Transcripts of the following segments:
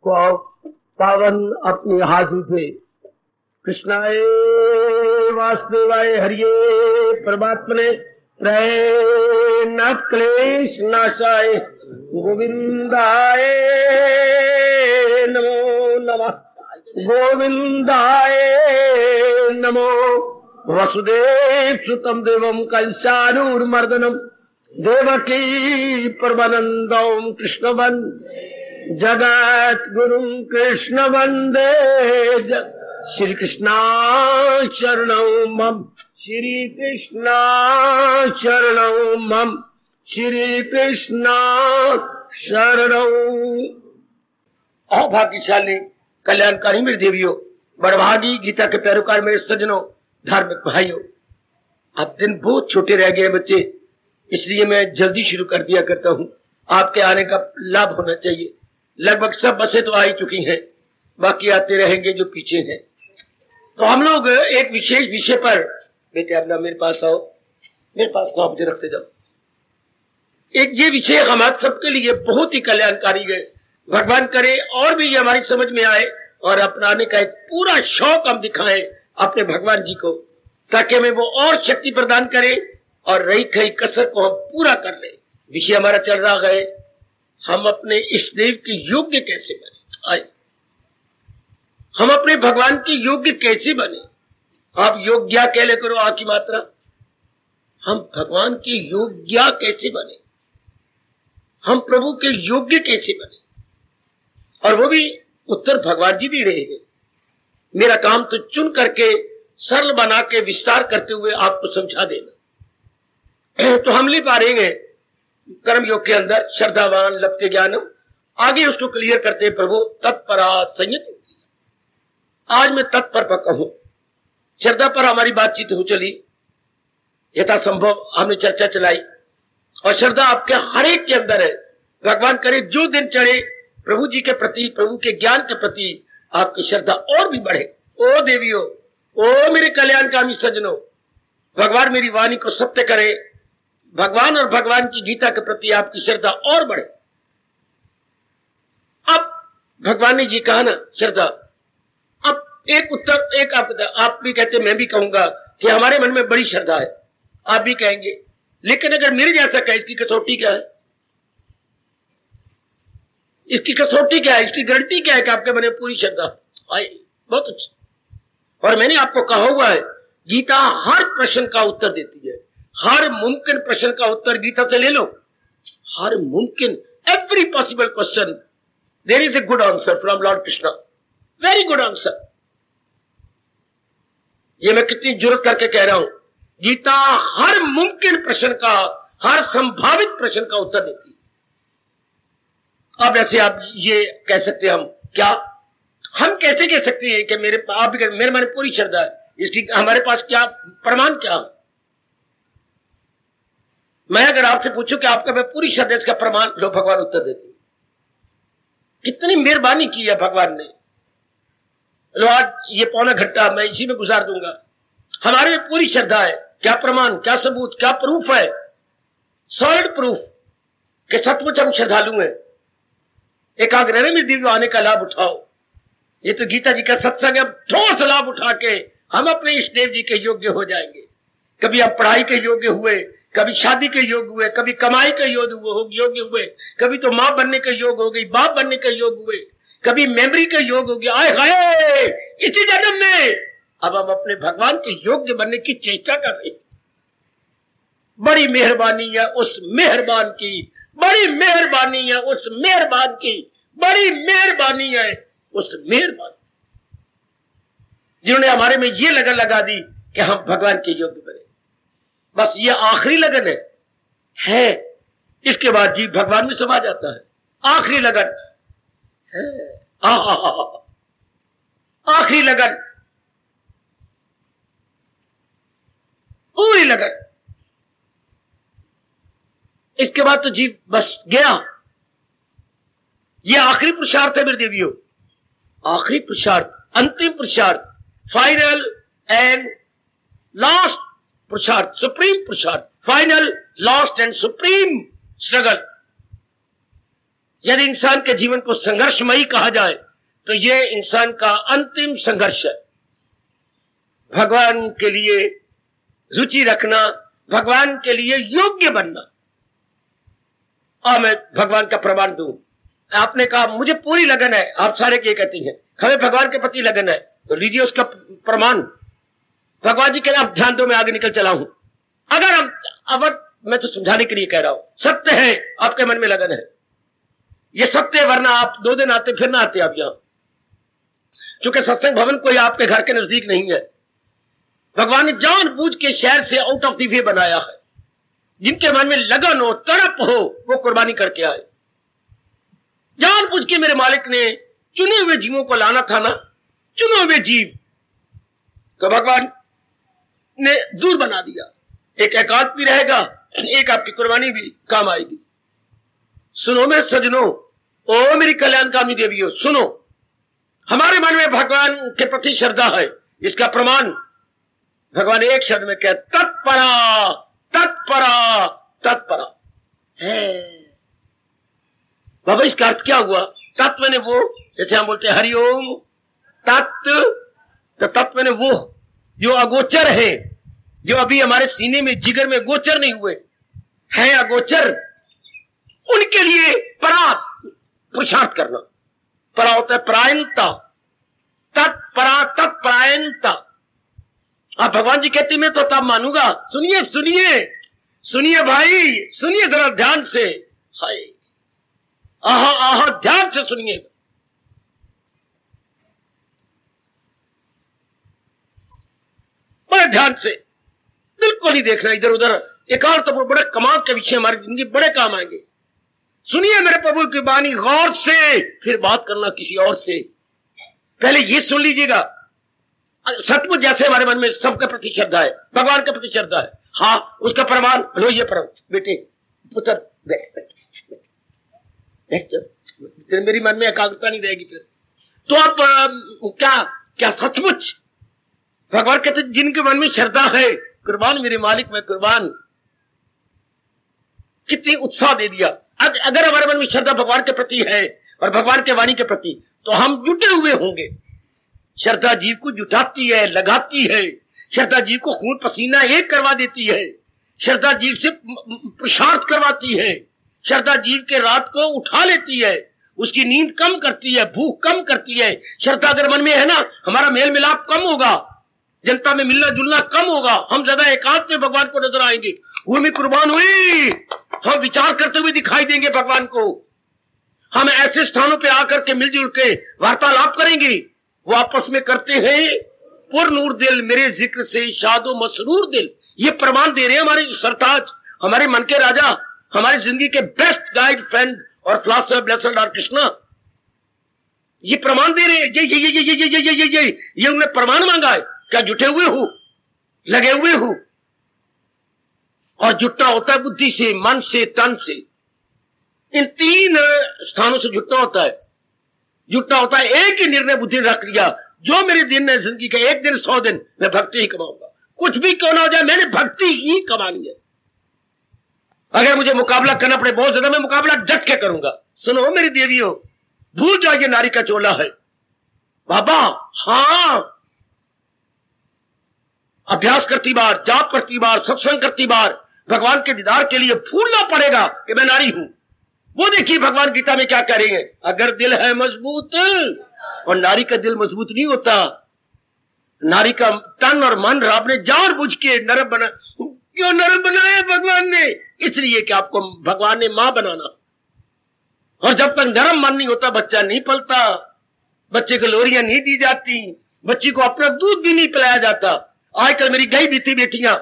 को पावन अपनी हाथी थे। कृष्णाय वासुदेवाय हरिये परमात्मने प्रणत क्लेश नाशाय गोविंदाय नमो नमः। गोविंदाय नमो। वसुदेव सुतम देवम कंसानुर्मर्दनम देवकी परमानंदम कृष्ण जगत गुरु कृष्ण वंदे श्री कृष्णा शरणं मम। श्री कृष्णा शरणं मम। श्री कृष्णा शरणं। भाग्यशाली कल्याणकारी मेरे देवियों, बड़भागी गीता के पैरोकार मेरे सज्जनों, धार्मिक भाइयों, अब दिन बहुत छोटे रह गए बच्चे, इसलिए मैं जल्दी शुरू कर दिया करता हूँ। आपके आने का लाभ होना चाहिए। लगभग सब बसें तो आ ही चुकी हैं, बाकी आते रहेंगे जो पीछे हैं। तो हम लोग एक विशेष विषय पर, बेटे अपना मेरे पास आओ, मेरे पास तो मुझे रखते जाओ। एक ये विषय हमारे सबके लिए बहुत ही कल्याणकारी है। भगवान करे और भी ये हमारी समझ में आए और अपनाने का एक पूरा शौक हम दिखाएं अपने भगवान जी को, ताकि हमें वो और शक्ति प्रदान करे और रही खई कसर को हम पूरा कर ले। विषय हमारा चल रहा है, हम अपने इष्ट देव के योग्य कैसे बने। आए, हम अपने भगवान के योग्य कैसे बने। आप योग्या कह ले करो आ की मात्रा। हम भगवान के योग्या कैसे बने, हम प्रभु के योग्य कैसे बने, और वो भी उत्तर भगवान जी दे रहे हैं। मेरा काम तो चुन करके सरल बना के विस्तार करते हुए आपको समझा देना। तो हम ले पा रहे हैं कर्म योग के अंदर श्रद्धावान लभते ज्ञानम, आगे उसको क्लियर करते हैं प्रभु तत्परा संयत। आज मैं तत्पर पर कहूं, श्रद्धा पर हमारी बातचीत हो चली, यथासंभव हमने चर्चा चलाई, और श्रद्धा आपके हर एक के अंदर है। भगवान करे जो दिन चढ़े प्रभु जी के प्रति, प्रभु के ज्ञान के प्रति आपकी श्रद्धा और भी बढ़े। ओ देवियों, ओ मेरे कल्याणकामी सज्जनों, भगवान मेरी वाणी को सत्य करे, भगवान और भगवान की गीता के प्रति आपकी श्रद्धा और बढ़े। अब भगवान ने ये कहा ना श्रद्धा, अब एक उत्तर, एक आप भी कहते, मैं भी कहूंगा कि हमारे मन में बड़ी श्रद्धा है, आप भी कहेंगे, लेकिन अगर मेरे जैसा कहे, इसकी कसौटी क्या है, इसकी कसौटी क्या है, इसकी गारंटी क्या है कि आपके मन में पूरी श्रद्धा आई। बहुत अच्छा। और मैंने आपको कहा हुआ है, गीता हर प्रश्न का उत्तर देती है। हर मुमकिन प्रश्न का उत्तर गीता से ले लो। हर मुमकिन, every possible question there is a good answer from Lord Krishna, very good answer. ये मैं कितनी जुर्रत करके कह रहा हूं, गीता हर मुमकिन प्रश्न का, हर संभावित प्रश्न का उत्तर देती है। अब ऐसे आप ये कह सकते हैं, हम कैसे कह सकते हैं कि मेरे मन में पूरी श्रद्धा है, इसकी हमारे पास क्या प्रमाण क्या है। मैं अगर आपसे पूछूं कि आपका मैं पूरी श्रद्धा, इसका प्रमाण लो, भगवान उत्तर देते। कितनी मेहरबानी की है भगवान ने। लो आज ये पौना घंटा मैं इसी में गुजार दूंगा। हमारे में पूरी श्रद्धा है। क्या प्रमाण, क्या सबूत, क्या प्रूफ है, सॉलिड प्रूफ कि सचमुच हम श्रद्धालु हैं। एकाग्र में दिव्य आने का लाभ उठाओ। ये तो गीता जी का सत्संग है। अब ठोस लाभ उठा के हम अपने इष्ट देव जी के योग्य हो जाएंगे। कभी हम पढ़ाई के योग्य हुए, कभी शादी के योग्य हुए, कभी कमाई के योग्य हुए, कभी तो मां बनने के योग हो गई, बाप बनने के योग हुए, कभी मेमोरी के योग हो गया। आए हाय, इसी जन्म में अब हम अपने भगवान के योग्य बनने की चेष्टा कर रहे हैं। बड़ी मेहरबानी है उस मेहरबान की, बड़ी मेहरबानी है उस मेहरबान की, बड़ी मेहरबानी है उस मेहरबान, जिन्होंने हमारे में ये लगन लगा दी कि हम भगवान के योग्य बने। बस ये आखिरी लगन है। इसके बाद जी भगवान में समा जाता है। आखिरी लगन है, आखिरी लगन, पूरी लगन। इसके बाद तो जी बस गया। ये आखिरी पुरुषार्थ है मेरे देवियों, आखिरी पुरुषार्थ, अंतिम पुरुषार्थ, फाइनल एंड लास्ट पुरुषार्थ, सुप्रीम पुरुषार्थ, final last and supreme struggle. यदि इंसान के जीवन को संघर्षमयी कहा जाए तो यह इंसान का अंतिम संघर्ष है। भगवान के लिए रुचि रखना, भगवान के लिए योग्य बनना। और मैं भगवान का प्रमाण दूं, आपने कहा मुझे पूरी लगन है, आप सारे क्या कहती हैं हमें भगवान के प्रति लगन है, तो लीजिए उसका प्रमाण। भगवान जी के लिए आप ध्यान दो, मैं आगे निकल चला हूं। अगर हम अब मैं तो समझाने के लिए कह रहा हूं, सत्य है आपके मन में लगन है, ये सत्य है, वरना आप 2 दिन आते फिर ना आते आप यहां। चूंकि सत्संग भवन कोई आपके घर के नजदीक नहीं है, भगवान ने जानबूझ के शहर से आउट ऑफ द वे बनाया है। जिनके मन में लगन हो, तड़प हो, वो कुर्बानी करके आए। जानबूझ के मेरे मालिक ने चुने हुए जीवों को लाना था ना, चुने हुए जीव तो भगवान ने दूर बना दिया। एक एकांत भी रहेगा, एक आपकी कुर्बानी भी काम आएगी। सुनो मेरे सजनों, ओ मेरी कल्याणकामी देवियों, सुनो, हमारे मन में भगवान के प्रति श्रद्धा है, इसका प्रमाण भगवान एक शब्द में कह, तत्परा तत्परा तत्परा है। बाबा इसका अर्थ क्या हुआ? तत्व ने वो, जैसे हम बोलते हैं हरिओम तत्व, तो तत्व ने वो जो अगोचर है, जो अभी हमारे सीने में जिगर में गोचर नहीं हुए हैं, अगोचर, उनके लिए परा पुरुषार्थ करना। परा होता है परायणता, तत्परा तत्परायणता। आप भगवान जी कहते मैं तो तब मानूंगा। सुनिए सुनिए सुनिए भाई, सुनिए जरा ध्यान से, हाय आहा आहा, ध्यान से सुनिए। बड़े ध्यान से, बिल्कुल नहीं देखना इधर उधर। एकांत तो बड़े कमाल के विषय हमारी जिंदगी बड़े काम आएंगे। सुनिए मेरे प्रभु की वाणी गौर से, फिर बात करना किसी और से। पहले ये सुन लीजिएगा, सचमुच जैसे हमारे मन में सबके प्रति श्रद्धा है, भगवान के प्रति श्रद्धा है, हाँ उसका प्रमाण लो। ये प्रमाण बेटे पुत्र फिर मेरी मन में एकाग्रता नहीं रहेगी फिर तो आप क्या सचमुच भगवान कहते जिनके मन में श्रद्धा है, कुर्बान मेरे मालिक में कुर्बान। कितनी उत्साह दे दिया। अगर हमारे मन में श्रद्धा भगवान के प्रति है और भगवान के वाणी के प्रति, तो हम जुटे हुए होंगे। श्रद्धा जीव को जुटाती है, लगाती है। श्रद्धा जीव को खून पसीना एक करवा देती है। श्रद्धा जीव से पुरुषार्थ करवाती है। श्रद्धा जीव के रात को उठा लेती है, उसकी नींद कम करती है, भूख कम करती है। श्रद्धा अगर मन में है ना, हमारा मेल मिलाप कम होगा, जनता में मिलना जुलना कम होगा, हम ज्यादा एकांत में भगवान को नजर आएंगे। वो में कुर्बान हुई, हम विचार करते हुए दिखाई देंगे भगवान को। हम ऐसे स्थानों पे आकर के मिलजुल के वार्तालाप करेंगे। वो आपस में करते हैं, पुरनूर दिल मेरे जिक्र से शादो मसरूर दिल। ये प्रमाण दे रहे हैं हमारे सरताज, हमारे मन के राजा, हमारी जिंदगी के बेस्ट गाइड फ्रेंड और फिलॉसफर ब्लेस्ड लॉर्ड कृष्णा। ये प्रमाण दे रहे हैं। ये उन्हें प्रमाण मांगा है। क्या जुटे हुए हो, लगे हुए हो? और जुटना होता है बुद्धि से, मन से, तन से। इन 3 स्थानों से जुटना होता है। जुटना होता है, एक ही निर्णय बुद्धि ने रख लिया, जो मेरे दिन है जिंदगी का 1 दिन 100 दिन मैं भक्ति ही कमाऊंगा। कुछ भी क्यों ना हो जाए, मैंने भक्ति ही कमानी है। अगर मुझे मुकाबला करना पड़े बहुत ज्यादा, मैं मुकाबला डट के करूंगा। सुनो मेरी देवियों, भूल जाओ ये नारी का चोला है। बाबा हाँ, अभ्यास करती बार, जाप करती बार, सत्संग करती बार, भगवान के दीदार के लिए भूलना पड़ेगा कि मैं नारी हूं। वो देखिए भगवान गीता में क्या कह रही है, अगर दिल है मजबूत, और नारी का दिल मजबूत नहीं होता। नारी का तन और मन रब ने जानबूझ के नरम बना। क्यों नरम बनाया भगवान ने? इसलिए कि आपको भगवान ने मां बनाना। और जब तक नरम मन नहीं होता, बच्चा नहीं पलता, बच्चे को लोरियां नहीं दी जाती, बच्ची को अपना दूध भी नहीं पिलाया जाता। आजकल मेरी गई बीती बेटियां,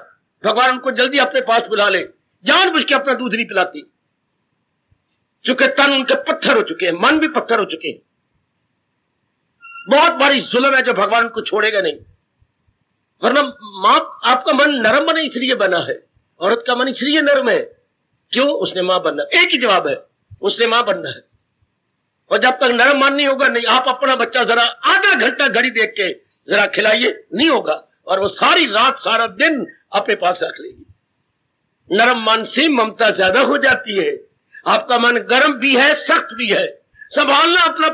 भगवान उनको जल्दी अपने पास बुला ले, जानबूझ के अपना दूध नहीं पिलाती, चूंकि तन उनके पत्थर हो चुके हैं, मन भी पत्थर हो चुके हैं। बहुत बड़ी जुल्म है जो भगवान को छोड़ेगा नहीं। वरना मां, आपका मन नरम बना इसलिए बना है, औरत का मन इसलिए नरम है क्यों? उसने मां बनना। एक ही जवाब है, उसने मां बनना है। और जब तक नरम मन नहीं होगा, नहीं, आप अपना बच्चा जरा आधा घंटा घड़ी देख के जरा खिलाइए, नहीं होगा, और वो सारी रात सारा दिन अपने पास रख लेगी। नरम मन से ममता ज्यादा हो जाती है। आपका मन गर्म भी है, सख्त भी है। संभालना अपना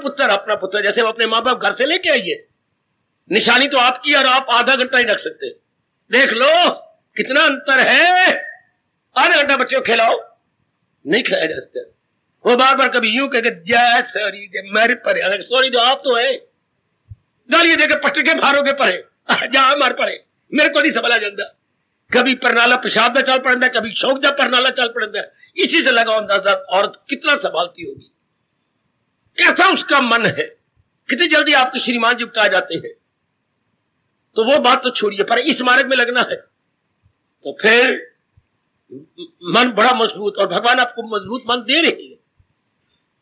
पुत्र जैसे वो अपने माँ बाप घर से लेके आइए। निशानी तो आपकी, और आप आधा घंटा ही रख सकते। देख लो कितना अंतर है। आधा घंटा बच्चे को खिलाओ, नहीं खिलाया जा सकता। वो बार बार कभी यूं कह जय सॉरी दे मेरे परे, अगर सॉरी दो आप तो है, गालियां देकर पट्टे के भारोगे परे, जा मार परे, मेरे को नहीं संभाला जाता। कभी परनाला पेशाब में चल पड़ता है, कभी शौक जब परनाला चल पड़ता है। इसी से लगाओ अंदाजा औरत कितना संभालती होगी, कैसा उसका मन है, कितनी जल्दी आपके श्रीमान जी उगता जाते हैं। तो वो बात तो छोड़िए, पर इस मार्ग में लगना है तो फिर मन बड़ा मजबूत, और भगवान आपको मजबूत मन दे रही है।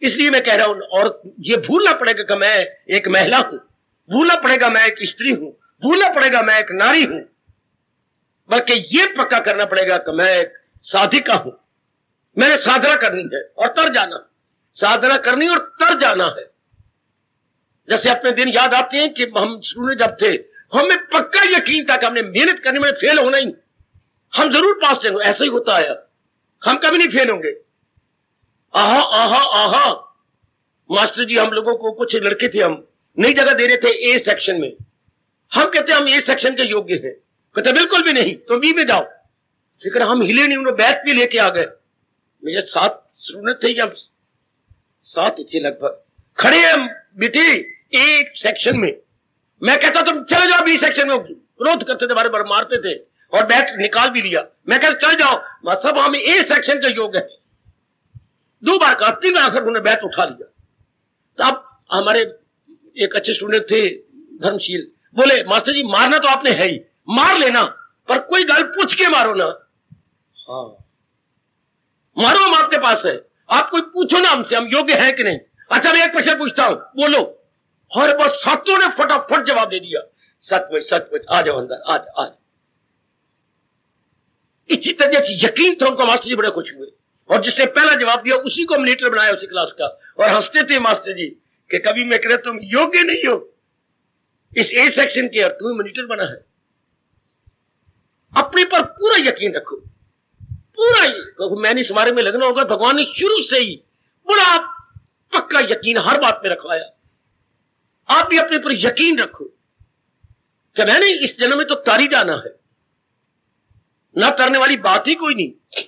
इसलिए मैं कह रहा हूं, और ये भूलना पड़ेगा कि मैं एक महिला हूं, भूलना पड़ेगा मैं एक स्त्री हूं, भूलना पड़ेगा मैं एक नारी हूं, बल्कि ये पक्का करना पड़ेगा कि मैं एक साधिका हूं। मैंने साधना करनी है और तर जाना, साधना करनी और तर जाना है। जैसे अपने दिन याद आते हैं कि हम शुरू में जब थे, हमें पक्का यकीन था कि हमने मेहनत करने में फेल होना ही, हम जरूर पास देंगे। ऐसा ही होता है, हम कभी नहीं फेल होंगे। आहा आहा आहा, मास्टर जी हम लोगों को, कुछ लड़के थे, हम नई जगह दे रहे थे ए सेक्शन में। हम कहते हम ए सेक्शन के योग्य हैं, कहते बिल्कुल भी नहीं, तो बी में जाओ। लेकिन हम हिले नहीं, उन्होंने बैच भी लेके आ गए। मेरे 7 स्टूडेंट थे, या 7 थे लगभग, खड़े हैं बेटे एक सेक्शन में। मैं कहता तुम चले जाओ बी सेक्शन में, विरोध करते थे, बार बार मारते थे, और बैट निकाल भी लिया। मैं कहता चल जाओ, सब हम ए सेक्शन के योग्य हैं। 2 बार कहा, 3 बार आखिर उन्होंने बैट उठा लिया। तो अब हमारे एक अच्छे स्टूडेंट थे धर्मशील, बोले मास्टर जी मारना तो आपने है ही, मार लेना, पर कोई गल पूछ के मारो ना। हाँ मारो, हम आपके पास है, आप कोई पूछो ना हमसे, हम योग्य हैं कि नहीं। अच्छा मैं एक प्रश्न पूछता हूं, बोलो। और बस 7 ने फटाफट जवाब दे दिया, सच आ जाओ अंदर, आ जाओ। इसी तरह से यकीन था उनको, मास्टर जी बड़े खुश हुए, और जिसने पहला जवाब दिया उसी को हम लीडर बनाया उसी क्लास का। और हंसते थे मास्टर जी कि कभी मैं कह रहा तुम योग्य नहीं हो इस ए सेक्शन के, और तुम्हें मॉनिटर बना है। अपने पर पूरा यकीन रखो, पूरा ही। मैंने इस मार्ग में लगना होगा, भगवान ने शुरू से ही बड़ा पक्का यकीन हर बात में रखवाया। आप भी अपने पर यकीन रखो कि मैंने इस जन्म में तो तारी जाना है, ना तरने वाली बात ही कोई नहीं।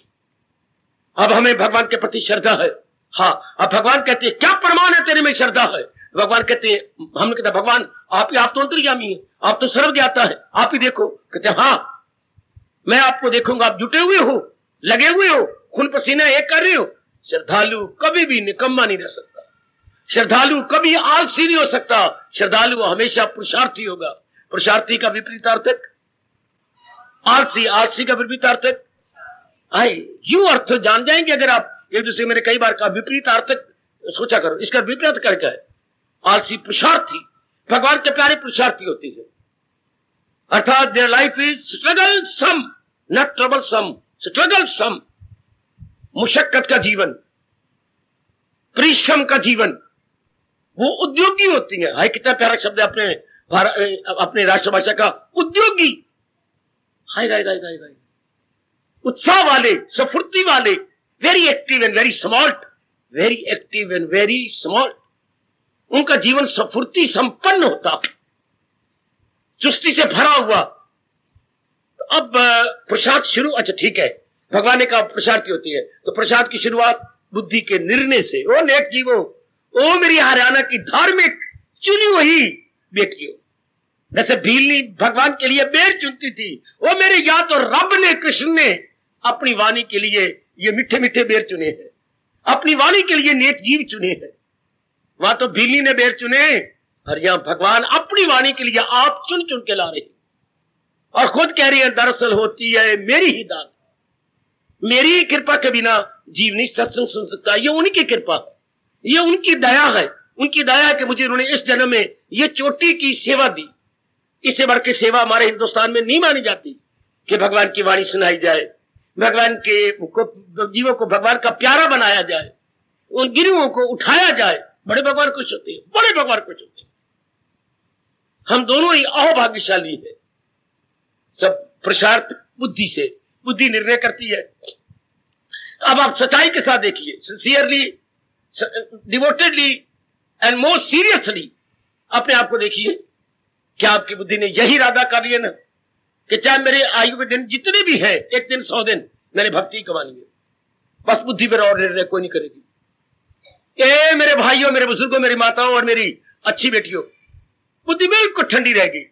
अब हमें भगवान के प्रति श्रद्धा है। हाँ, अब भगवान कहते हैं क्या प्रमाण है तेरे में श्रद्धा है। भगवान कहते हैं, हमने कहते भगवान आप तो अंतर्यामी है, आप तो सर्वज्ञाता है, आप ही देखो। कहते हाँ मैं आपको देखूंगा, आप जुटे हुए हो, लगे हुए हो, खून पसीना एक कर रहे हो। श्रद्धालु कभी भी निकम्मा नहीं रह सकता, श्रद्धालु कभी आलसी नहीं हो सकता, श्रद्धालु हमेशा पुरुषार्थी होगा। पुरुषार्थी का विपरीतार्थक आलसी, आलसी का विपरीतार्थक आई। यूं अर्थ जान जाएंगे अगर आप एक दूसरे, मैंने कई बार कहा विपरीतार्थक सोचा करो, इसका विपरीत करके है आलसी पुरुषार्थी। भगवान के प्यारे पुरुषार्थी होते हैं, अर्थात their life is struggle some, not trouble some, struggle some. मुशक्कत का जीवन, परिश्रम का जीवन, वो उद्योगी होती है। हाय कितना प्यारा शब्द है अपने राष्ट्रभाषा का, उद्योगी। हाय गाय गाय गाय गाय, उत्साह वाले, सफुर्ती वाले, very active and very smart, very active and very smart. उनका जीवन सफुर्ती संपन्न होता, चुस्ती से भरा हुआ। तो अब प्रसाद शुरू, अच्छा ठीक है, भगवान ने कहा प्रसाद होती है, तो प्रसाद की शुरुआत बुद्धि के निर्णय से। ओ नेक जीवो, ओ मेरी हरियाणा की धार्मिक चुनी हुई बेटियों, जैसे भीलनी भगवान के लिए बेर चुनती थी, वो मेरे या तो रब ने, कृष्ण ने अपनी वाणी के लिए ये मीठे मीठे बेर चुने हैं, अपनी वाणी के लिए नेक जीव चुने हैं। वहां तो भीलनी ने बेर चुने, और यहां भगवान अपनी वाणी के लिए आप चुन चुन के ला रहे हैं, और खुद कह रही है दरअसल होती है मेरी ही दान, मेरी ही कृपा के बिना जीव नहीं सत्संग सुन सकता। ये उनकी कृपा है, ये उनकी दया है, उनकी दया है कि मुझे उन्होंने इस जन्म में ये चोटी की सेवा दी। इससे बढ़ के सेवा हमारे हिंदुस्तान में नहीं मानी जाती कि भगवान की वाणी सुनाई जाए, भगवान के जीवों को भगवान का प्यारा बनाया जाए, उन गिरुओं को उठाया जाए। बड़े भगवान खुश होते हैं, बड़े भगवान खुश होते हैं। हम दोनों ही अहोभाग्यशाली है। सब पुरुषार्थ बुद्धि से, बुद्धि निर्णय करती है। तो अब आप सच्चाई के साथ देखिए, sincerely, devotedly and most seriously अपने आप को देखिए। क्या आपकी बुद्धि ने यही इरादा कर लिया ना कि चाहे मेरे आयु के दिन जितने भी हैं, एक दिन 100 दिन मैंने भक्ति कमानी है, बस बुद्धि पर और निर्णय कोई नहीं करेगी। ए मेरे भाइयों, मेरे बुजुर्गों, मेरी माताओं और मेरी अच्छी बेटियों, बुद्धि बिल्कुल ठंडी रहेगी।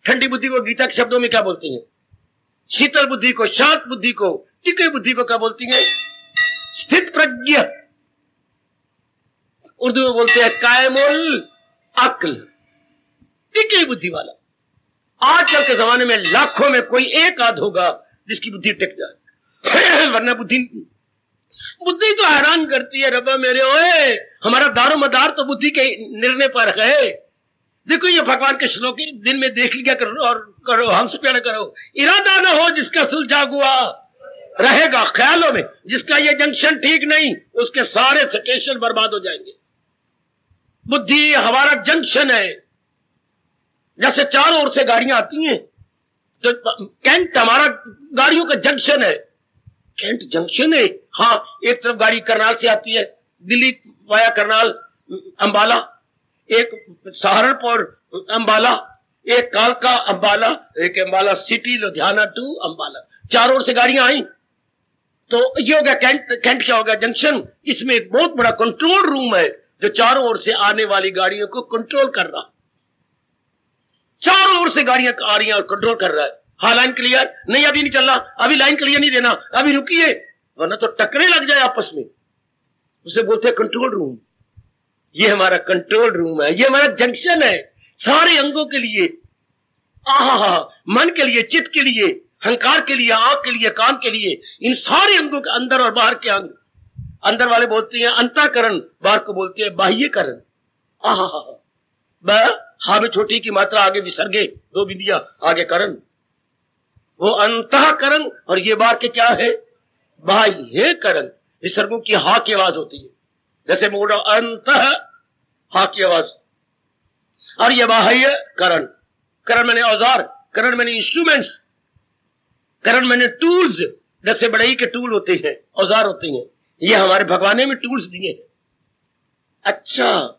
ठंडी बुद्धि को गीता के शब्दों में क्या बोलती हैं? शीतल बुद्धि को, शांत बुद्धि को, टिके बुद्धि को क्या बोलती हैं? स्थित प्रज्ञ। उर्दू में बोलते हैं कायमुल अक्ल, टिके बुद्धि वाला। आजकल के जमाने में लाखों में कोई एक आध होगा जिसकी बुद्धि टिक जाए, वरना बुद्धि तो हैरान करती है। रब्बा मेरे ओए, हमारा दारो मदार तो बुद्धि के निर्णय पर है। देखो ये भगवान के श्लोक दिन में देख लिया करो और करो, हमसे प्यार करो। इरादा ना हो जिसका सुलझा हुआ रहेगा ख्यालों में, जिसका ये जंक्शन ठीक नहीं उसके सारे स्टेशन बर्बाद हो जाएंगे। बुद्धि हमारा जंक्शन है। जैसे चारों ओर से गाड़ियां आती हैं तो कैंट हमारा गाड़ियों का जंक्शन है। कैंट जंक्शन है। हाँ, एक तरफ गाड़ी करनाल से आती है, दिल्ली वाया करनाल अंबाला, एक सहारनपुर अंबाला, एक कालका अंबाला, एक अंबाला सिटी लुधियाना टू अंबाला। चारों ओर से गाड़ियां आई तो ये हो गया कैंट। कैंट क्या हो गया? जंक्शन। इसमें एक बहुत बड़ा कंट्रोल रूम है जो चारों ओर से आने वाली गाड़ियों को कंट्रोल कर रहा। चारों ओर से गाड़ियां आ रही हैं और कंट्रोल कर रहा है। हाँ, लाइन क्लियर नहीं, अभी नहीं चल रहा, अभी लाइन क्लियर नहीं देना, अभी रुकिए वरना तो टकरे लग जाए आपस में। उसे बोलते हैं कंट्रोल रूम। ये हमारा कंट्रोल रूम है, ये हमारा जंक्शन है सारे अंगों के लिए। आहा, मन के लिए, चित्त के लिए, अहंकार के लिए, आंख के लिए, कान के लिए, इन सारे अंगों के अंदर और बाहर के अंग। अंदर वाले बोलते हैं अंतःकरण, बाहर को बोलते हैं बाह्यकरण। आहा, हा में छोटी की मात्रा आगे विसर्गे, 2 बिंदियां आगे करण, वो अंतःकरण। और ये बाहर के क्या है? बाह्यकरण। विसर्गों की हा की आवाज होती है, जैसे मोड़ अंतः, हा की आवाज। और ये बाह्य करण। करण मैंने औजार, करण मैंने इंस्ट्रूमेंट्स, करण मैंने टूल्स। जैसे बढ़ई के टूल होते हैं, औजार होते हैं, ये हमारे भगवान ने में टूल्स दिए हैं। अच्छा,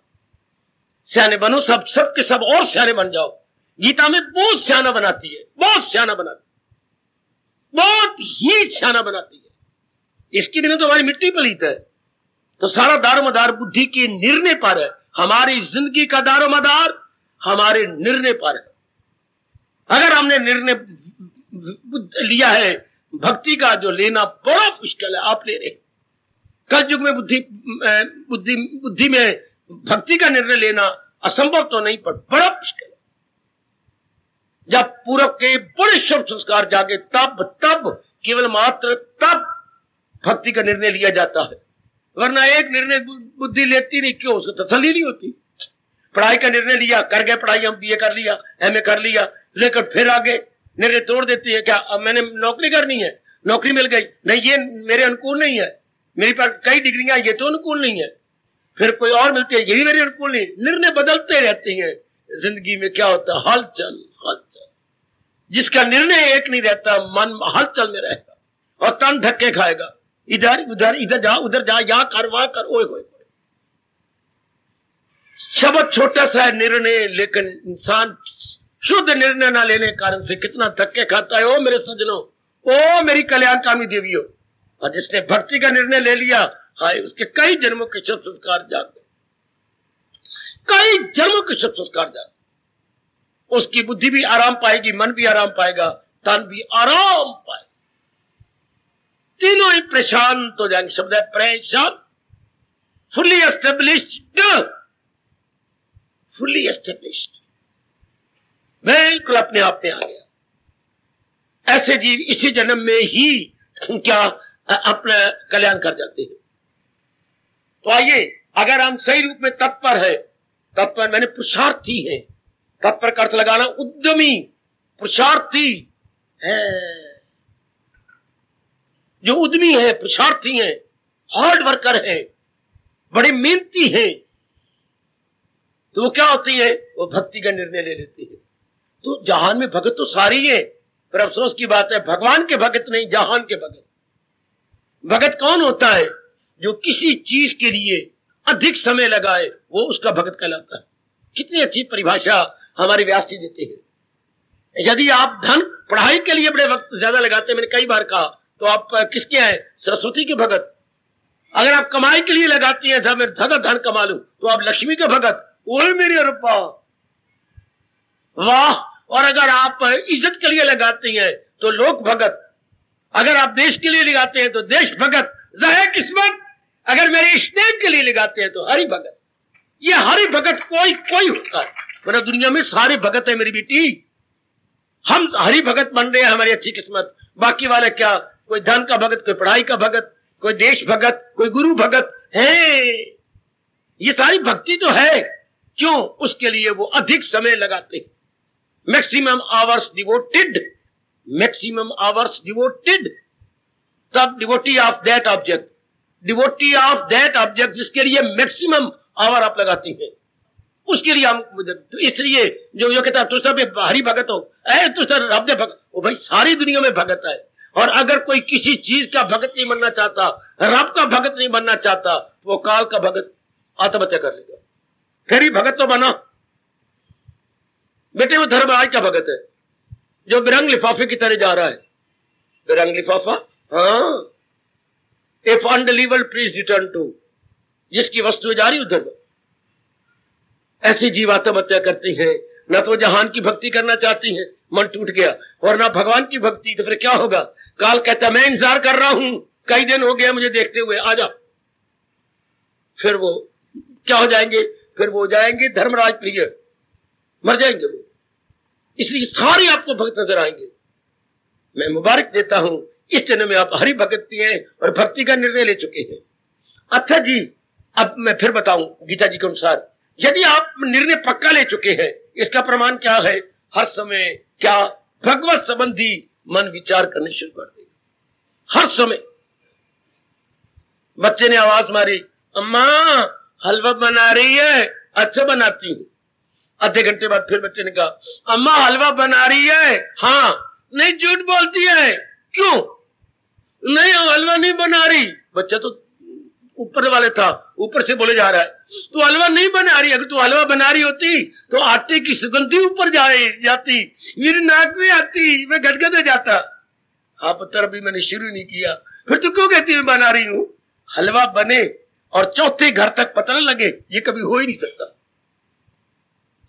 सियाने बनो, सब के सब और सियाने बन जाओ। गीता में बहुत सियाना बनाती है, बहुत सियाना बनाती है, बहुत ही सियाना बनाती है। इसके बिना तो हमारी मिट्टी पलीत है। तो सारा दारोमदार बुद्धि के निर्णय पर है। हमारी जिंदगी का दारोमदार हमारे निर्णय पर है। अगर हमने निर्णय लिया है भक्ति का, जो लेना बड़ा मुश्किल है, आप ले रहे। कल युग में बुद्धि में भक्ति का निर्णय लेना असंभव तो नहीं, पर बड़ा मुश्किल है। जब पूरब के बड़े शुभ संस्कार जागे तब केवल मात्र तब भक्ति का निर्णय लिया जाता है। वरना एक निर्णय बुद्धि लेती नहीं, क्यों? उसको तसल्ली नहीं होती। पढ़ाई का निर्णय लिया, कर गए पढ़ाई, हम बीए कर लिया, एमए कर लिया, लेकर फिर आगे निर्णय तोड़ देती है। क्या अब मैंने नौकरी करनी है, नौकरी मिल गई, नहीं ये मेरे अनुकूल नहीं है, मेरे पास कई डिग्रियां, ये तो अनुकूल नहीं है, फिर कोई और मिलती है, ये भी मेरे अनुकूल नहीं। निर्णय बदलते रहते हैं। जिंदगी में क्या होता है? हलचल हलचल। जिसका निर्णय एक नहीं रहता, मन हलचल में रहेगा और तन धक्के खाएगा। इधर उधर, इधर जा उधर जा, यहां कर वहां कर, ओए होए। शब्द छोटा सा है निर्णय, लेकिन इंसान शुद्ध निर्णय ना लेने के कारण से कितना धक्के खाता है। ओ मेरे सज्जनों, ओ मेरी कल्याणकामी देवियों। और जिसने भक्ति का निर्णय ले लिया, हाय, उसके कई जन्मों के शुभ संस्कार जाग गए, कई जन्मों के शुभ संस्कार जाग। उसकी बुद्धि भी आराम पाएगी, मन भी आराम पाएगा, तन भी आराम पाएगा, तीनों ही प्रशांत हो जाएंगे। शब्द है प्रशांत। फुल्ली एस्टेब्लिश्ड, फुल्ली एस्टेब्लिश्ड, बिल्कुल अपने आप में आ गया। ऐसे जीव इसी जन्म में ही क्या अपना कल्याण कर जाते हैं। तो आइए, अगर हम सही रूप में तत्पर है, तत्पर मैंने पुरुषार्थी है, तत्पर का अर्थ लगाना उद्यमी, पुरुषार्थी है, जो उद्यमी है, पुरुषार्थी है, हार्ड वर्कर है, बड़े मेहनती है, तो वो क्या होती है? वो भक्ति का निर्णय ले लेती है। तो जहान में भगत तो सारी है, पर अफसोस की बात है भगवान के भगत नहीं, जहान के भगत। भगत कौन होता है? जो किसी चीज के लिए अधिक समय लगाए, वो उसका भगत कहलाता है। कितनी अच्छी परिभाषा हमारे व्यास जी देते हैं। यदि आप धन पढ़ाई के लिए बड़े वक्त ज्यादा लगाते हैं, मैंने कई बार कहा, तो आप किसके हैं? सरस्वती के भगत। अगर आप कमाई के लिए लगाती हैं, मैं ज्यादा धन कमा लूं, तो आप लक्ष्मी के भगत। ओए मेरी रूपा, वाह। और अगर आप इज्जत के लिए लगाती हैं तो लोक भगत, अगर आप देश के लिए लगाते हैं तो देश भगत। ज़ाहिर किस्मत, अगर मेरे इष्टदेव के लिए लगाते हैं तो हरि भगत। ये हरि भगत कोई कोई होता है, वरना दुनिया में सारे भगत है मेरी बेटी। हम हरि भगत बन रहे हैं, हमारी अच्छी किस्मत। बाकी वाले क्या, कोई धन का भगत, कोई पढ़ाई का भगत, कोई देश भगत, कोई गुरु भगत है। ये सारी भक्ति तो है, क्यों? उसके लिए वो अधिक समय लगाते हैं। Maximum hours devoted, maximum hours devoted. तब devotee of that object, devotee of that object जिसके लिए मैक्सिमम आवर आप लगाती हैं, उसके लिए हम। तो इसलिए जो कहता है तू सब हरि भगत हो, तू सब रब दे भगत हो, भाई सारी दुनिया में भगत है। और अगर कोई किसी चीज का भगत नहीं बनना चाहता, रब का भगत नहीं बनना चाहता, तो वो काल का भगत आत्महत्या कर लेगा। फिर ही भगत तो बना। बेटे वो धर्मराज का भगत है जो बिरंग लिफाफे की तरह जा रहा है। बिरंग लिफाफा, हाँ। If undelivered please return to, जिसकी वस्तु जा रही उधर। ऐसी जीव आत्महत्या करती हैं। ना तो जहान की भक्ति करना चाहती हैं, मन टूट गया, और ना भगवान की भक्ति। तो फिर क्या होगा? काल कहता मैं इंतजार कर रहा हूं, कई दिन हो गया मुझे देखते हुए, आजा। फिर वो क्या हो जाएंगे? फिर वो हो जाएंगे धर्मराज प्रिय, मर जाएंगे वो। इसलिए सारे आपको भक्त नजर आएंगे। मैं मुबारक देता हूं, इस जन्म में आप हरि भगत हैं और भक्ति का निर्णय ले चुके हैं। अच्छा जी, अब मैं फिर बताऊं गीता जी के अनुसार, यदि आप निर्णय पक्का ले चुके हैं, इसका प्रमाण क्या है? हर समय क्या भगवत संबंधी मन विचार करने शुरू कर देगा। हर समय बच्चे ने आवाज मारी, अम्मा हलवा बना रही है। अच्छा बनाती हूं। आधे घंटे बाद फिर बच्चे ने कहा, अम्मा हलवा बना रही है। हाँ। नहीं, झूठ बोलती है। क्यों? नहीं, हलवा नहीं बना रही। बच्चा तो ऊपर वाले था, ऊपर से बोले जा रहा है, तू हलवा नहीं बना रही। अगर तू हलवा बना रही होती तो आटे की सुगंधी ऊपर जाती, मेरी नाक में आती, मैं गदगद हो जाता। हाँ पुत्र, अभी मैंने शुरू नहीं किया। फिर तू क्यों कहती मैं बना रही हूं? हलवा बने और चौथे घर तक पता न लगे, ये कभी हो ही नहीं सकता।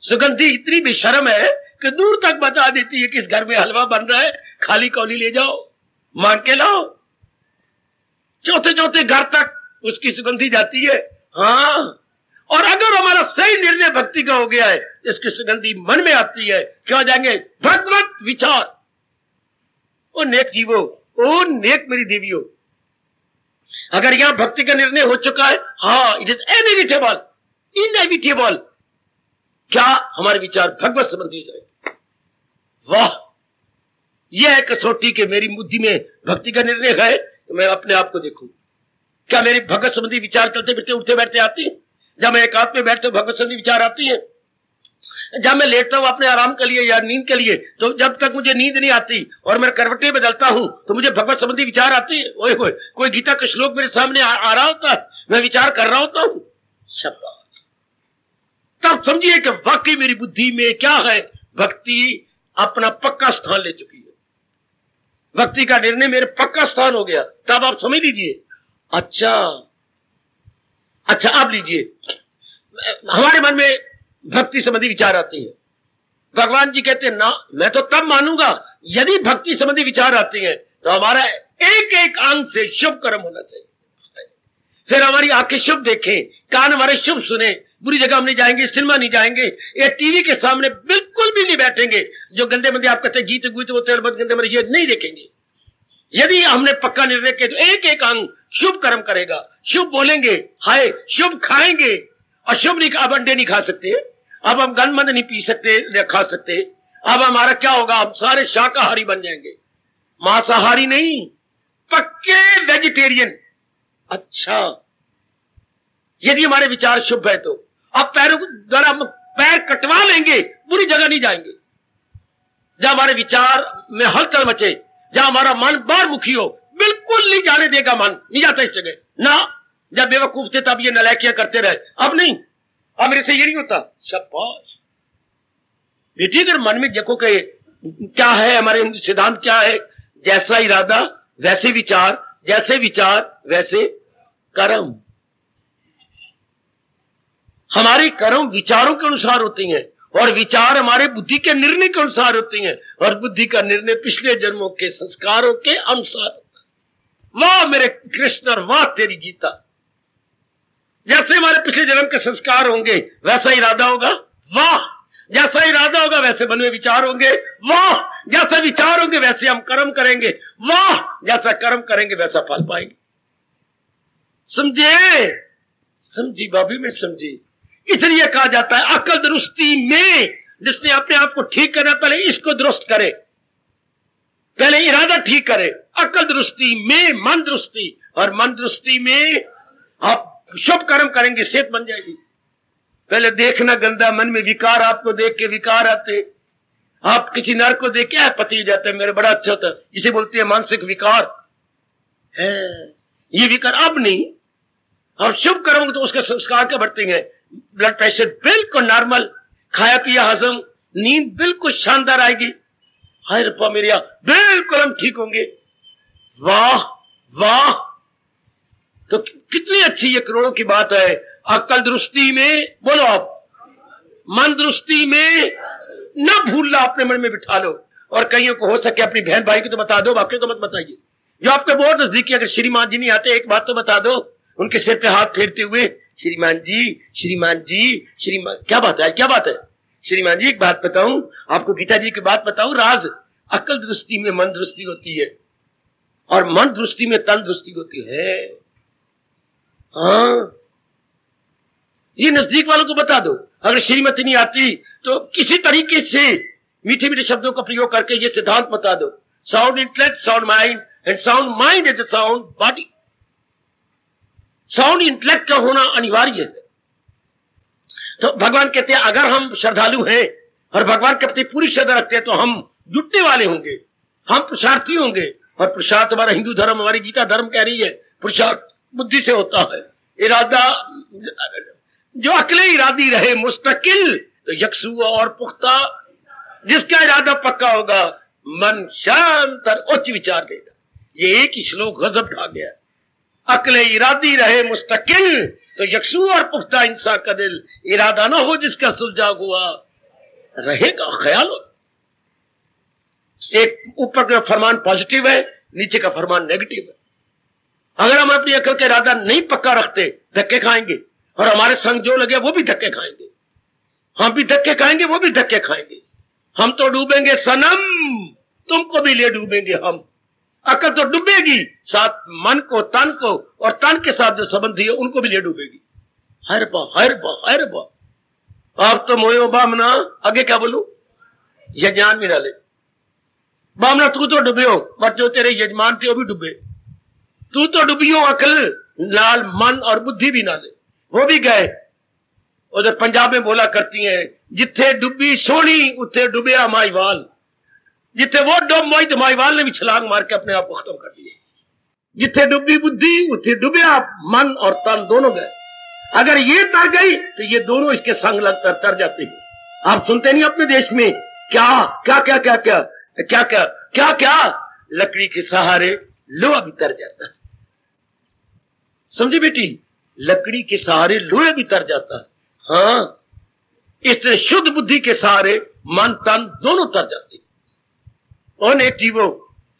सुगंधी इतनी बेशर्म है कि दूर तक बता देती है कि इस घर में हलवा बन रहा है, खाली कौली ले जाओ, मांग के लाओ। चौथे चौथे घर तक उसकी सुगंधी जाती है। हाँ, और अगर हमारा सही निर्णय भक्ति का हो गया है, इसकी सुगंधी मन में आती है, क्या हो जाएंगे? भगवत विचार। ओ नेक जीवो, ओ नेक मेरी देवियों, अगर यहां भक्ति का निर्णय हो चुका है, हाँ, इट इज इनएविटेबल, इनएविटेबल, क्या हमारे विचार भगवत संबंधी हो जाएंगे। वाह, यह है कसौटी के मेरी बुद्धि में भक्ति का निर्णय है, तो मैं अपने आप को देखूं, क्या मेरे भगवत संबंधी विचार चलते फिरते उठते बैठते आती है? जब मैं एकांत में बैठता हूं भगवत संबंधी विचार आती है। जब मैं लेटता हूं अपने आराम के लिए या नींद के लिए, तो जब तक मुझे नींद नहीं आती और मैं करवटें बदलता हूं तो मुझे भगवत संबंधी विचार आती है। ओए होए, कोई गीता का श्लोक मेरे सामने आ रहा होता है, मैं विचार कर रहा होता हूं। शाबाश, तब समझिए कि वाकई मेरी बुद्धि में क्या है, भक्ति अपना पक्का स्थान ले चुकी है। भक्ति का निर्णय मेरे पक्का स्थान हो गया। तब आप समझ लीजिए। अच्छा, अब लीजिए, हमारे मन में भक्ति संबंधी विचार आते हैं। भगवान जी कहते हैं ना, मैं तो तब मानूंगा यदि भक्ति संबंधी विचार आते हैं तो हमारा एक एक अंग से शुभ कर्म होना चाहिए। फिर हमारी आंखें शुभ देखें, कान हमारे शुभ सुने, बुरी जगह हम नहीं जाएंगे, सिनेमा नहीं जाएंगे, ये टीवी के सामने बिल्कुल भी नहीं बैठेंगे। जो गंदे मंदे आप कहते हैं गीत गूत वो गंदे मंदे, ये नहीं देखेंगे। यदि हमने पक्का निर्णय किया तो एक एक अंग शुभ कर्म करेगा। शुभ बोलेंगे, हाय, शुभ खाएंगे। और शुभ नहीं, अब अंडे नहीं खा सकते, अब हम गंदमंद नहीं पी सकते, खा सकते। अब हमारा क्या होगा? हम सारे शाकाहारी बन जाएंगे, मांसाहारी नहीं, पक्के वेजिटेरियन। अच्छा, यदि हमारे विचार शुभ है तो अब पैरों द्वारा हम पैर कटवा लेंगे, बुरी जगह नहीं जाएंगे। जब हमारे विचार में हलचल मचे, जहां हमारा मन बाहर मुखी हो, बिल्कुल नहीं जाने देगा मन, नहीं जाता इस जगह ना। जब बेवकूफ थे तब ये नलायकियां करते रहे, अब नहीं, अब मेरे से ये नहीं होता। शाबाश बेटी, अगर मन में देखो कि क्या है, हमारे सिद्धांत क्या है, जैसा इरादा वैसे विचार, जैसे विचार वैसे कर्म। हमारे कर्म विचारों के अनुसार होती हैं और विचार हमारे बुद्धि के निर्णय के अनुसार होती हैं और बुद्धि का निर्णय पिछले जन्मों के संस्कारों के अनुसार होता है। वाह मेरे कृष्ण और वाह तेरी गीता। जैसे हमारे पिछले जन्म के संस्कार होंगे वैसा इरादा होगा, वाह। जैसा इरादा होगा वैसे मन में विचार होंगे, वाह। जैसा विचार होंगे वैसे हम कर्म करेंगे, वाह। जैसा कर्म करेंगे वैसा फल पाएंगे। समझे? समझी भाभी में समझी। इसलिए कहा जाता है अकल दुरुस्ती में, जिसने अपने आप को ठीक करना पहले इसको दुरुस्त करे, पहले इरादा ठीक करे। अकल दुरुस्ती में मन दुरुस्ती, और मन दुरुस्ती में आप शुभ कर्म करेंगे, सेहत बन जाएगी। पहले देखना गंदा, मन में विकार, आपको देख के विकार आते। आप किसी नर को देख के पति जाते मेरे बड़ा अच्छा होता, इसे बोलते हैं मानसिक विकार है। ये विकार अब नहीं, और शुभ कर्म तो उसके संस्कार के बढ़ते हैं। ब्लड प्रेशर बिल्कुल नॉर्मल, खाया पिया हजम, नींद बिल्कुल शानदार आएगी। हाय रब्बा मेरिया, बिल्कुल हम ठीक होंगे। वाह वाह, तो कितनी अच्छी ये करोड़ों की बात है। अकल दुरुस्ती में, बोलो आप, मन दुरुस्ती में न भूलना, अपने मन में बिठा लो। और कईयों को हो सके अपनी बहन भाई को तो बता दो, बाकी को मत बताइए। जो आपके बहुत नजदीकी, अगर श्रीमान जी नहीं आते एक बात तो बता दो, उनके सिर पे हाथ फेरते हुए, श्रीमान जी, श्रीमान जी, श्रीमान, क्या बात है, क्या बात है श्रीमान जी, एक बात बताऊं आपको, गीता जी की बात बताऊं, राज अकल दुरुस्ती में मन दुरुस्ती होती है और मन दुरुस्ती में तन दुरुस्ती होती है। हाँ, ये नजदीक वालों को बता दो। अगर श्रीमती नहीं आती तो किसी तरीके से मीठे मीठे शब्दों का प्रयोग करके ये सिद्धांत बता दो, sound intellect, sound mind, and sound mind is a sound body. Sound intellect का होना अनिवार्य है। तो भगवान कहते हैं अगर हम श्रद्धालु हैं और भगवान के प्रति पूरी श्रद्धा रखते हैं तो हम जुटने वाले होंगे, हम पुरुषार्थी होंगे। और पुरुषार्थ हमारा हिंदू धर्म, हमारी गीता धर्म कह रही है, पुरुषार्थ बुद्धि से होता है। इरादा, जो अकले इरादी रहे मुस्तकिल, तो यकसू और पुख्ता, जिसका इरादा पक्का होगा मन शांत और उच्च विचार देगा। ये एक ही श्लोक गजब ढा गया। अकले इरादी रहे मुस्तकिल, तो यकसू और पुख्ता इंसान का दिल, इरादा ना हो जिसका सुलझा हुआ रहेगा ख्याल हो। एक ऊपर का फरमान पॉजिटिव है, नीचे का फरमान नेगेटिव है। अगर हम अपनी अकल का इरादा नहीं पक्का रखते, धक्के खाएंगे, और हमारे संग जो लगे वो भी धक्के खाएंगे, हम भी धक्के खाएंगे, वो भी धक्के खाएंगे। हम तो डूबेंगे सनम, तुमको भी ले डूबेंगे हम। अकल तो डूबेगी, साथ मन को, तन को, और तन के साथ जो संबंधी है उनको भी ले डूबेगी। हर बा हर बा हर बा। आप तो मोयो बामना, आगे क्या बोलू, यजमान भी डाले। बामना तू तो डूबे हो, पर जो तेरे यजमान थे वो भी डूबे। तू तो डूबियो अकल लाल, मन और बुद्धि भी ना ले, वो भी गए। उधर पंजाब में बोला करती हैं, जिथे डूबी सोनी उथे डूबया माईवाल। जिथे वो डूब मोई तो माईवाल ने भी छलांग मार के अपने आप को खत्म कर दिया। जिथे डूबी बुद्धि उथे डूबया मन और तन, दोनों गए। अगर ये तर गई तो ये दोनों इसके संग लगकर तर जाते हैं। आप सुनते नहीं अपने देश में क्या क्या क्या क्या क्या क्या क्या क्या क्या, लकड़ी के सहारे लोहा भी तर जाता है। समझी बेटी, लकड़ी के सहारे लोहे भी तर जाता है। हाँ, इससे शुद्ध बुद्धि के सहारे मन तन दोनों तर जाते। और एक जीवो,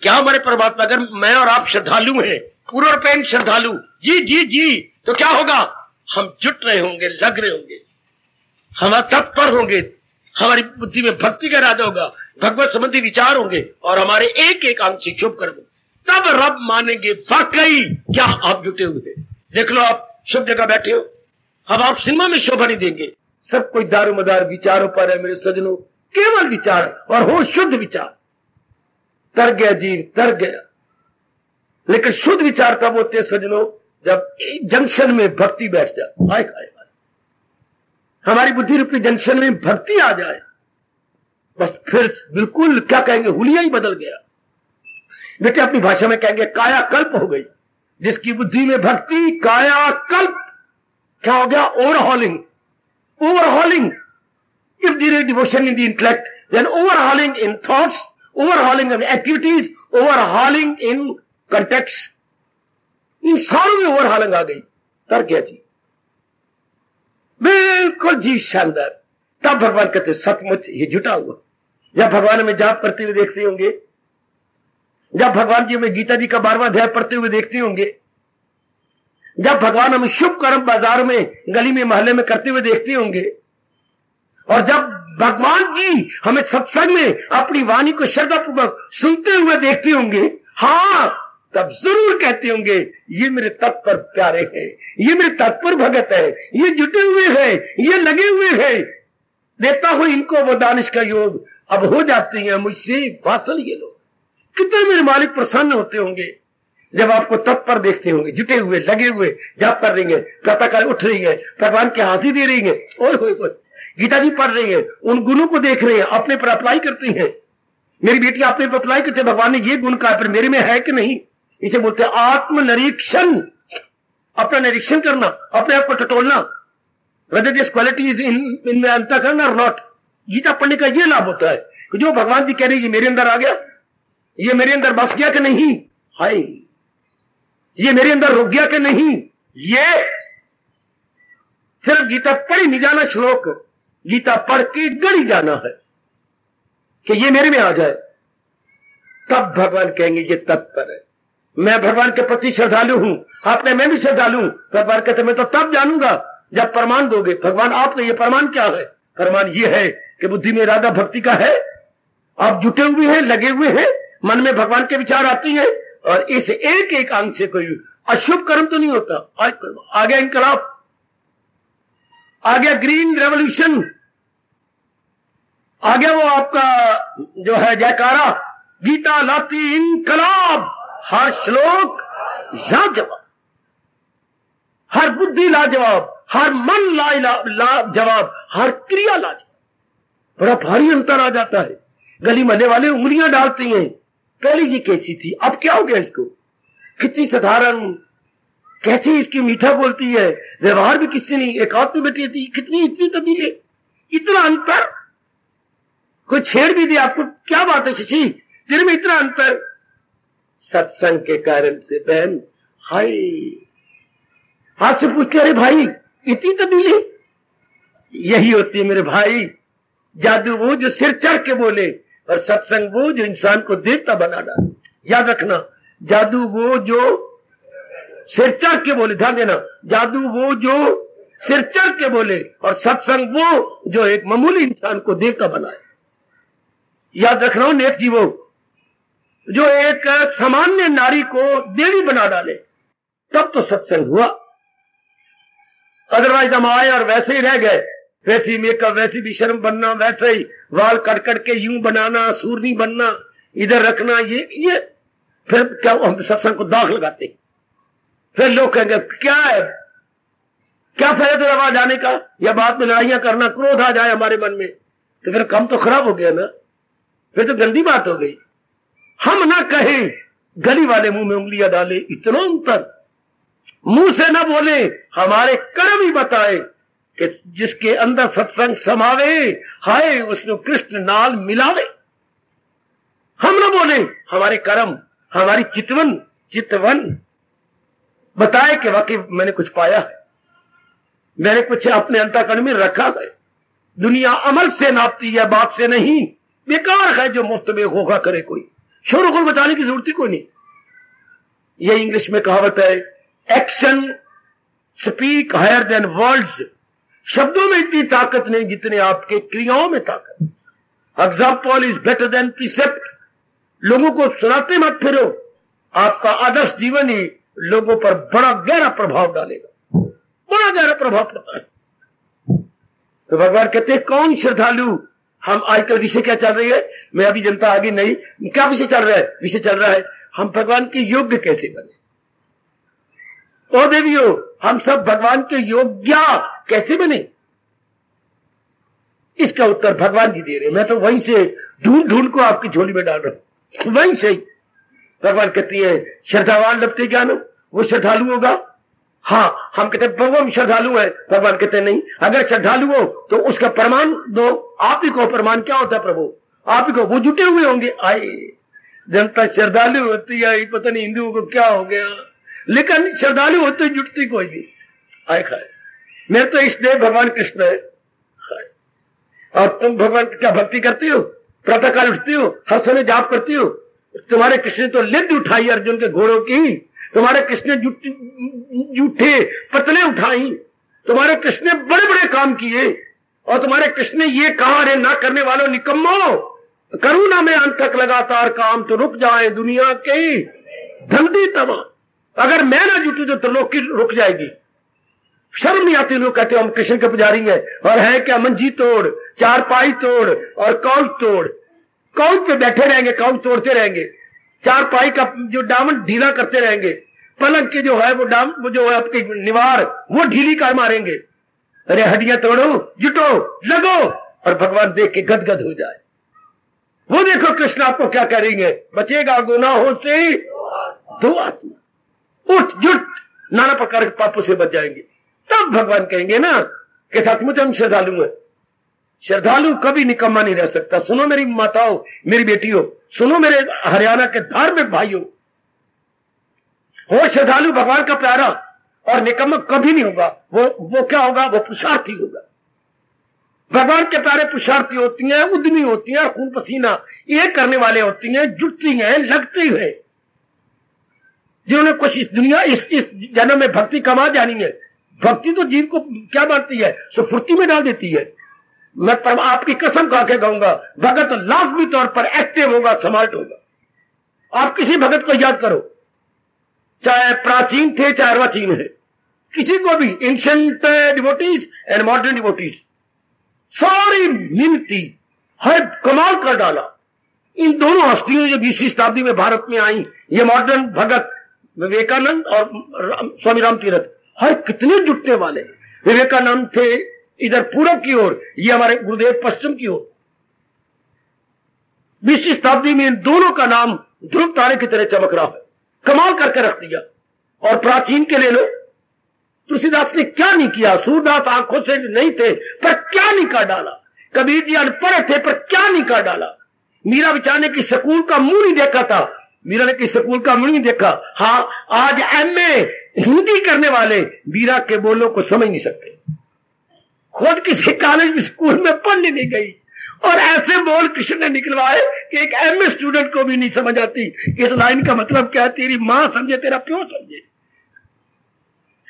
क्या हमारे परमात्मा, अगर मैं और आप श्रद्धालु हैं, पूर्णपेन श्रद्धालु, जी जी जी, तो क्या होगा, हम जुट रहे होंगे, लग रहे होंगे, हम तत्पर होंगे, हमारी बुद्धि में भक्ति का इरादा होगा, भगवत संबंधी विचार होंगे, और हमारे एक एक अंग से शुभ कर्म, तब रब मानेंगे वाकई क्या आप जुटे हुए। देख लो, आप शुभ जगह बैठे हो, अब आप सिनेमा में शोभा नहीं देंगे। सब कुछ दारोमदार विचारों पर है मेरे सजनों, केवल विचार, और हो शुद्ध विचार। तर गया जीव, तर गया। लेकिन शुद्ध विचार तब होते सजनों जब जंक्शन में भक्ति बैठ जाए। हाय हाय, हमारी बुद्धि रूपी जंक्शन में भक्ति आ जाए, बस फिर बिल्कुल क्या कहेंगे, हुलिया ही बदल गया। बेटे अपनी भाषा में कहेंगे कायाकल्प हो गई। जिसकी बुद्धि में भक्ति, कायाकल्प क्या हो गया? Overhauling. Overhauling, if there is devotion in the intellect, then overhauling in thoughts, overhauling in activities, overhauling in context, इन सारों में ओवरहॉलिंग आ गई। तर क्या जी, बिल्कुल जी शानदार। तब भगवान कहते सचमुच ये जुटा हुआ। जब भगवान हमें जाप करते हुए देखते होंगे, जब भगवान जी हमें गीता जी का 12वां अध्याय पढ़ते हुए देखते होंगे, जब भगवान हमें शुभ कर्म बाजार में, गली में, मोहल्ले में करते हुए देखते होंगे, और जब भगवान जी हमें सत्संग में अपनी वाणी को श्रद्धापूर्वक सुनते हुए देखते होंगे, हाँ, तब जरूर कहते होंगे ये मेरे तत्पर प्यारे हैं, ये मेरे तत्पर भगत है, ये जुटे हुए हैं, ये लगे हुए हैं, देता हूं इनको वो दानिश का योग। अब हो जाते हैं मुझसे वासल ये लोग। कितने मेरे मालिक प्रसन्न होते होंगे जब आपको तत्पर देखते होंगे, जुटे हुए, लगे हुए, जाप कर रही है, प्रातःकाल उठ रही है, भगवान की हाजिरी दे रही है, ओए गीता जी पढ़ रही है, उन गुणों को देख रहे हैं, अपने पर अप्लाई करती हैं। मेरी बेटी अपने पर अप्लाई करते, भगवान ने ये गुण कहा, पर मेरे में है कि नहीं? इसे बोलते हैं आत्मनिरीक्षण। अपना निरीक्षण करना, अपने आप को टटोलना, whether this quality is in अंतःकरण और नॉट। गीता पढ़ने का ये लाभ होता है कि जो भगवान जी कह रहे हैं ये मेरे अंदर आ गया, ये मेरे अंदर बस गया कि नहीं, हाय, ये मेरे अंदर रुक गया कि नहीं। ये सिर्फ गीता पढ़ी नहीं जाना, श्लोक गीता पढ़ के गढ़ी जाना है कि ये मेरे में आ जाए। तब भगवान कहेंगे ये तत्पर है, मैं भगवान के प्रति श्रद्धालु हूं, आपने मैं भी श्रद्धालु हूं। भगवान कहते मैं तो तब जानूंगा जब प्रमाण दोगे। भगवान आपने ये प्रमाण क्या है? प्रमाण ये है कि बुद्धि में इरादा भक्ति का है, आप जुटे हुए हैं, लगे हुए हैं, मन में भगवान के विचार आते हैं, और इस एक एक अंग से कोई अशुभ कर्म तो नहीं होता। आ गया इनकलाब, आ गया ग्रीन रेवोल्यूशन, आ गया वो आपका जो है जयकारा, गीता लाती इनकलाब। हर श्लोक लाजवाब, हर बुद्धि लाजवाब, हर मन लाजवाब, हर क्रिया लाजवाब। बड़ा भारी अंतर आ जाता है। गली महल्ले वाले उंगलियां डालते हैं, पहले ये कैसी थी, अब क्या हो गया इसको, कितनी साधारण, कैसे इसकी मीठा बोलती है, व्यवहार भी किससे नहीं, एक हाथ में बैठी थी, कितनी इतनी तब्दीली, इतना अंतर। कोई छेड़ भी दे आपको, क्या बात है शशि, तेरे में इतना अंतर। सत्संग के कारण से बहन, हाय, आपसे पूछते अरे भाई इतनी तब्दीली, यही होती है मेरे भाई। जादू वो जो सिर चढ़ के बोले, और सत्संग वो जो इंसान को देवता बना डाले। याद रखना, जादू वो जो सिर चढ़ के बोले, ध्यान देना, जादू वो जो सिर चढ़ के बोले, और सत्संग वो जो एक मामूली इंसान को देवता बनाए। याद रखना, नेक जीवो जो एक सामान्य नारी को देवी बना डाले, तब तो सत्संग हुआ। अदरवाइज हम आए और वैसे ही रह गए, वैसे ही मेकअप, वैसे भी शर्म बनना, वैसे ही वाल कट कट के यूं बनाना, सूरनी बनना, इधर रखना, ये फिर क्या हम सत्संग को दाग लगाते। फिर लोग कहेंगे क्या है, क्या फायदा तेरा वहां जाने का, या बाद में लड़ाइयां करना, क्रोध आ जाए हमारे मन में, तो फिर काम तो खराब हो गया ना, फिर तो गंदी बात हो गई। हम ना कहें, गली वाले मुंह में उंगलियां डाले, इतना अंतर, मुंह से ना बोले, हमारे कर्म ही बताए कि जिसके अंदर सत्संग समावे, हाय उसने कृष्ण नाल मिलावे। हम ना बोले, हमारे कर्म, हमारी चितवन बताए कि वाकई मैंने कुछ पाया है, मैंने कुछ अपने अंतःकरण में रखा है। दुनिया अमल से नापती है, बात से नहीं। बेकार है जो मुफ्त में होगा करे, कोई शोर बचाने की जरूरत ही कोई नहीं। ये इंग्लिश में कहावत है, action speak higher than words. शब्दों में इतनी ताकत नहीं जितने आपके क्रियाओं में ताकत। Example is better than precept. लोगों को सुनाते मत फिरो, आपका आदर्श जीवन ही लोगों पर बड़ा गहरा प्रभाव डालेगा, बड़ा गहरा प्रभाव पड़ता है। तो भगवान कहते हैं कौन श्रद्धालु। हम आजकल विषय क्या चल रही है, मैं अभी जनता आगे नहीं, क्या विषय चल रहा है, विषय चल रहा है हम भगवान के योग्य कैसे बने। ओ देवियों, हम सब भगवान के योग्य कैसे बने, इसका उत्तर भगवान जी दे रहे। मैं तो वहीं से ढूंढ ढूंढ को आपकी झोली में डाल रहा हूं, वहीं से। भगवान कहती है श्रद्धावान लभते ज्ञान, वो श्रद्धालु होगा। हाँ, हम कहते हैं प्रभु हम श्रद्धालु है, भगवान कहते हैं नहीं, अगर श्रद्धालु हो तो उसका प्रमाण दो। आप ही को प्रमाण क्या होता है प्रभु, आप ही को, वो जुटे हुए होंगे। आए जनता श्रद्धालु होती है, पता नहीं हिंदुओं को क्या हो गया, लेकिन श्रद्धालु होते जुटती कोई नहीं। आए खाए मेरे तो इसलिए भगवान कृष्ण है। और तुम भगवान की क्या भक्ति करती हो, प्रातःकाल उठती हो, हर समय जाप करती हो। तुम्हारे कृष्ण ने तो लिद्द उठाई अर्जुन के घोड़ों की, तुम्हारे कृष्ण ने जूठे पतले उठाई, तुम्हारे कृष्ण ने बड़े बड़े काम किए, और तुम्हारे कृष्ण ने ये कहा, रे ना करने वालों निकम्मो, करूं ना मैं अंत तक लगातार काम, तो रुक जाए दुनिया के धंधी तमा। अगर मैं ना जुटू तो त्रिलोक की रुक जाएगी। शर्म नहीं आती, लोग कहते हो हम कृष्ण के पुजारी हैं, और है क्या मंजी तोड़, चारपाई तोड़ और काउच तोड़। काउच पे बैठे रहेंगे, काउच तोड़ते रहेंगे, चारपाई का जो दामन ढीला करते रहेंगे, पलंग के जो है वो जो है आपकी निवार वो ढीली कर मारेंगे। अरे हड्डियां तोड़ो, जुटो, लगो, और भगवान देख के गदगद हो जाए। वो देखो कृष्ण आपको क्या करेंगे, बचेगा गुनाहों से दो आत्मा, उठ जुट, नाना प्रकार के पापों से बच जाएंगे। तब भगवान कहेंगे ना कि सचमुच हम श्रद्धालु हैं। श्रद्धालु कभी निकम्मा नहीं रह सकता। सुनो मेरी माताओं, मेरी बेटियों, सुनो मेरे हरियाणा के धार्मिक भाइयों, हो श्रद्धालु भगवान का प्यारा, और निकम्मा कभी नहीं होगा। वो क्या होगा, वो पुरुषार्थी होगा। भगवान के प्यारे पुरुषार्थी होती हैं, उद्यमी होती हैं, खून पसीना एक करने वाले होती हैं, जुटती हैं, लगती हैं, जिन्होंने कुछ इस दुनिया इस जन्म में भक्ति कमा जानी है। भक्ति तो जीव को क्या बनती है, सुफुर्ती में डाल देती है। मैं आपकी कसम खा के कहूंगा, भगत लाजमी तौर पर एक्टिव होगा, स्मार्ट होगा। आप किसी भगत को याद करो, चाहे प्राचीन थे चाहे अर्वाचीन है, किसी को भी, ancient devotees and modern devotees, सारी मिन्नती है कमाल कर डाला। इन दोनों हस्तियों जो 20वीं शताब्दी में भारत में आई, ये मॉडर्न भगत विवेकानंद और स्वामी राम तीरथ, हर कितने जुटने वाले। विवेकानंद थे इधर पूर्व की ओर, ये हमारे गुरुदेव पश्चिम की ओर। 20वीं शताब्दी में इन दोनों का नाम ध्रुव तारे की तरह चमक रहा है, कमाल करके रख दिया। और प्राचीन के ले लो, तुलसीदास ने क्या नहीं किया, सूरदास आंखों से नहीं थे पर क्या नहीं कर डाला, कबीर जी अनपढ़ थे पर क्या नहीं कर डाला। मीरा बेचारे की स्कूल का मुंह नहीं देखा था, मीरा ने कि स्कूल का मुंह नहीं देखा। हाँ, आज एमए हिंदी करने वाले मीरा के बोलों को समझ नहीं सकते, खुद किसी कॉलेज स्कूल में पढ़ने नहीं गई, और ऐसे बोल कृष्ण ने निकलवाए कि एक एमए स्टूडेंट को भी नहीं समझ आती इस लाइन का मतलब क्या है। तेरी मां समझे, तेरा प्यो समझे।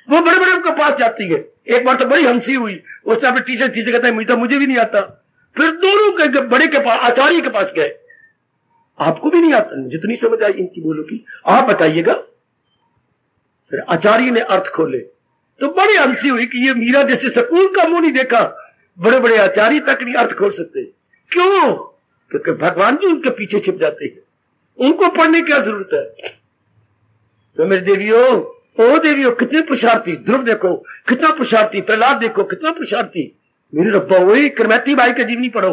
वो बड़े बड़े के पास जाती है। एक बार तो बड़ी हंसी हुई, उसने अपने टीचर कहता है मुझे भी नहीं आता। फिर दोनों के बड़े के पास, आचार्य के पास गए, आपको भी नहीं आता, जितनी समझ आई इनकी बोलो की, आप बताइएगा। फिर आचार्य ने अर्थ खोले तो बड़ी हंसी हुई कि ये मीरा जैसे स्कूल का मुंह नहीं देखा, बड़े बड़े आचार्य तक नहीं अर्थ खोल सकते। क्यों? क्योंकि भगवान जी उनके पीछे छिप जाते हैं, उनको पढ़ने की क्या जरूरत है। तो मेरे देवियों, ओ देवियों, कितने पुरुषार्थी, ध्रुव देखो कितना पुरुषार्थी, प्रहलाद देखो कितना पुरुषार्थी, मेरे रब्बा वही करमैती बाई का जीवनी पढ़ो,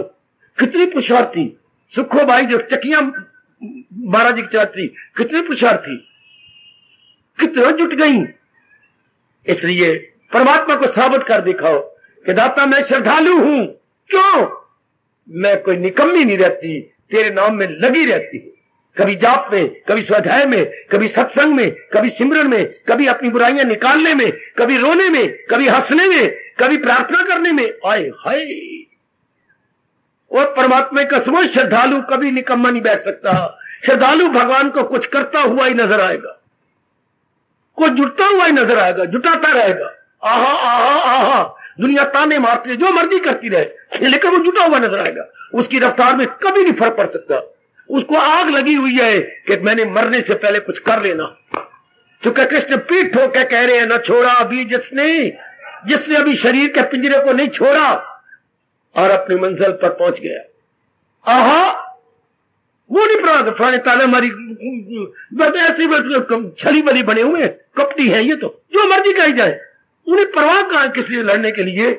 कितनी पुरुषार्थी, सुखो बाई जो चकियां महाराज जी की चलाती, कितने पुरुषार्थी, कितना जुट गई। इसलिए परमात्मा को साबित कर दिखाओ कि दाता मैं श्रद्धालु हूं। क्यों? मैं कोई निकम्मी नहीं रहती, तेरे नाम में लगी रहती हूं, कभी जाप में, कभी स्वाध्याय में, कभी सत्संग में, कभी सिमरन में, कभी अपनी बुराइयां निकालने में, कभी रोने में, कभी हंसने में, कभी प्रार्थना करने में। आए हाय, और परमात्मा का समझ, श्रद्धालु कभी निकम्मा नहीं बैठ सकता। श्रद्धालु भगवान को कुछ करता हुआ ही नजर आएगा, कुछ जुटता हुआ ही नजर आएगा, जुटाता रहेगा। आहा आहा आहा, दुनिया ताने मारती, जो मर्जी करती रहे, लेकिन वो जुटा हुआ नजर आएगा। उसकी रफ्तार में कभी नहीं फर्क पड़ सकता। उसको आग लगी हुई है कि मैंने मरने से पहले कुछ कर लेना। चूंकि कृष्ण पीठ ठोक के कह रहे हैं, न छोड़ा अभी जिसने अभी शरीर के पिंजरे को नहीं छोड़ा और अपनी मंजिल पर पहुंच गया। आहा, वो नहीं पड़ा फलाने ताने मारी, ऐसी छली बली बने हुए, कपटी है ये, तो जो मर्जी कही जाए, उन्हें परवाह कहां किसी से लड़ने के लिए।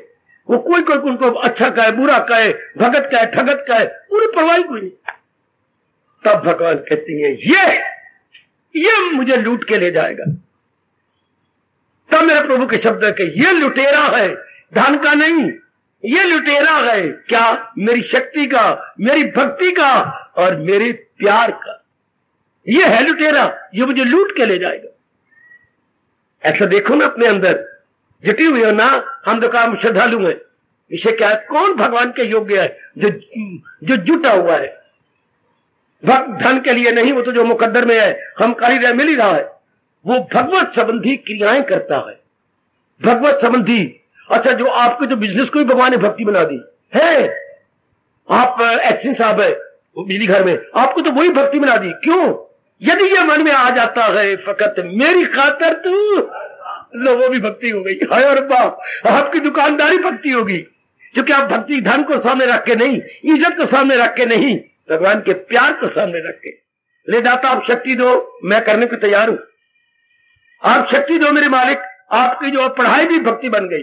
वो कोई उनको अच्छा कहे, बुरा कहे, भगत कहे, ठगत कहे, उन्हें परवाह कोई नहीं। तब भगवान कहती है, ये ये मुझे लूट के ले जाएगा। तब मेरे प्रभु के शब्द है कि ये लुटेरा है, धन का नहीं, ये लुटेरा है क्या? मेरी शक्ति का, मेरी भक्ति का और मेरे प्यार का। ये है लुटेरा, ये मुझे लूट के ले जाएगा। ऐसा देखो ना अपने अंदर, जुटी हुई हो ना, हम तो काम श्रद्धालु हैं, इसे क्या, कौन भगवान के योग्य है? जो जुटा हुआ है भक्त धन के लिए नहीं, वो तो जो मुकद्दर में है, हम कार्य मिल ही रहा है, वो भगवत संबंधी क्रियाएं करता है, भगवत संबंधी। अच्छा, जो आपके जो बिजनेस को भी भगवान ने भक्ति बना दी है, आप एक्सिन साहब है बिजली घर में, आपको तो वही भक्ति बना दी। क्यों? यदि ये मन में आ जाता है फकत मेरी खातर तू, लो वो भी भक्ति हो गई। हाय और बाप, आपकी दुकानदारी भक्ति होगी, क्योंकि आप भक्ति धन को सामने रख के नहीं, इज्जत को सामने रख के नहीं, भगवान के प्यार को सामने रख के। ले दाता आप शक्ति दो, मैं करने को तैयार हूं। आप शक्ति दो मेरे मालिक। आपकी जो पढ़ाई भी भक्ति बन गई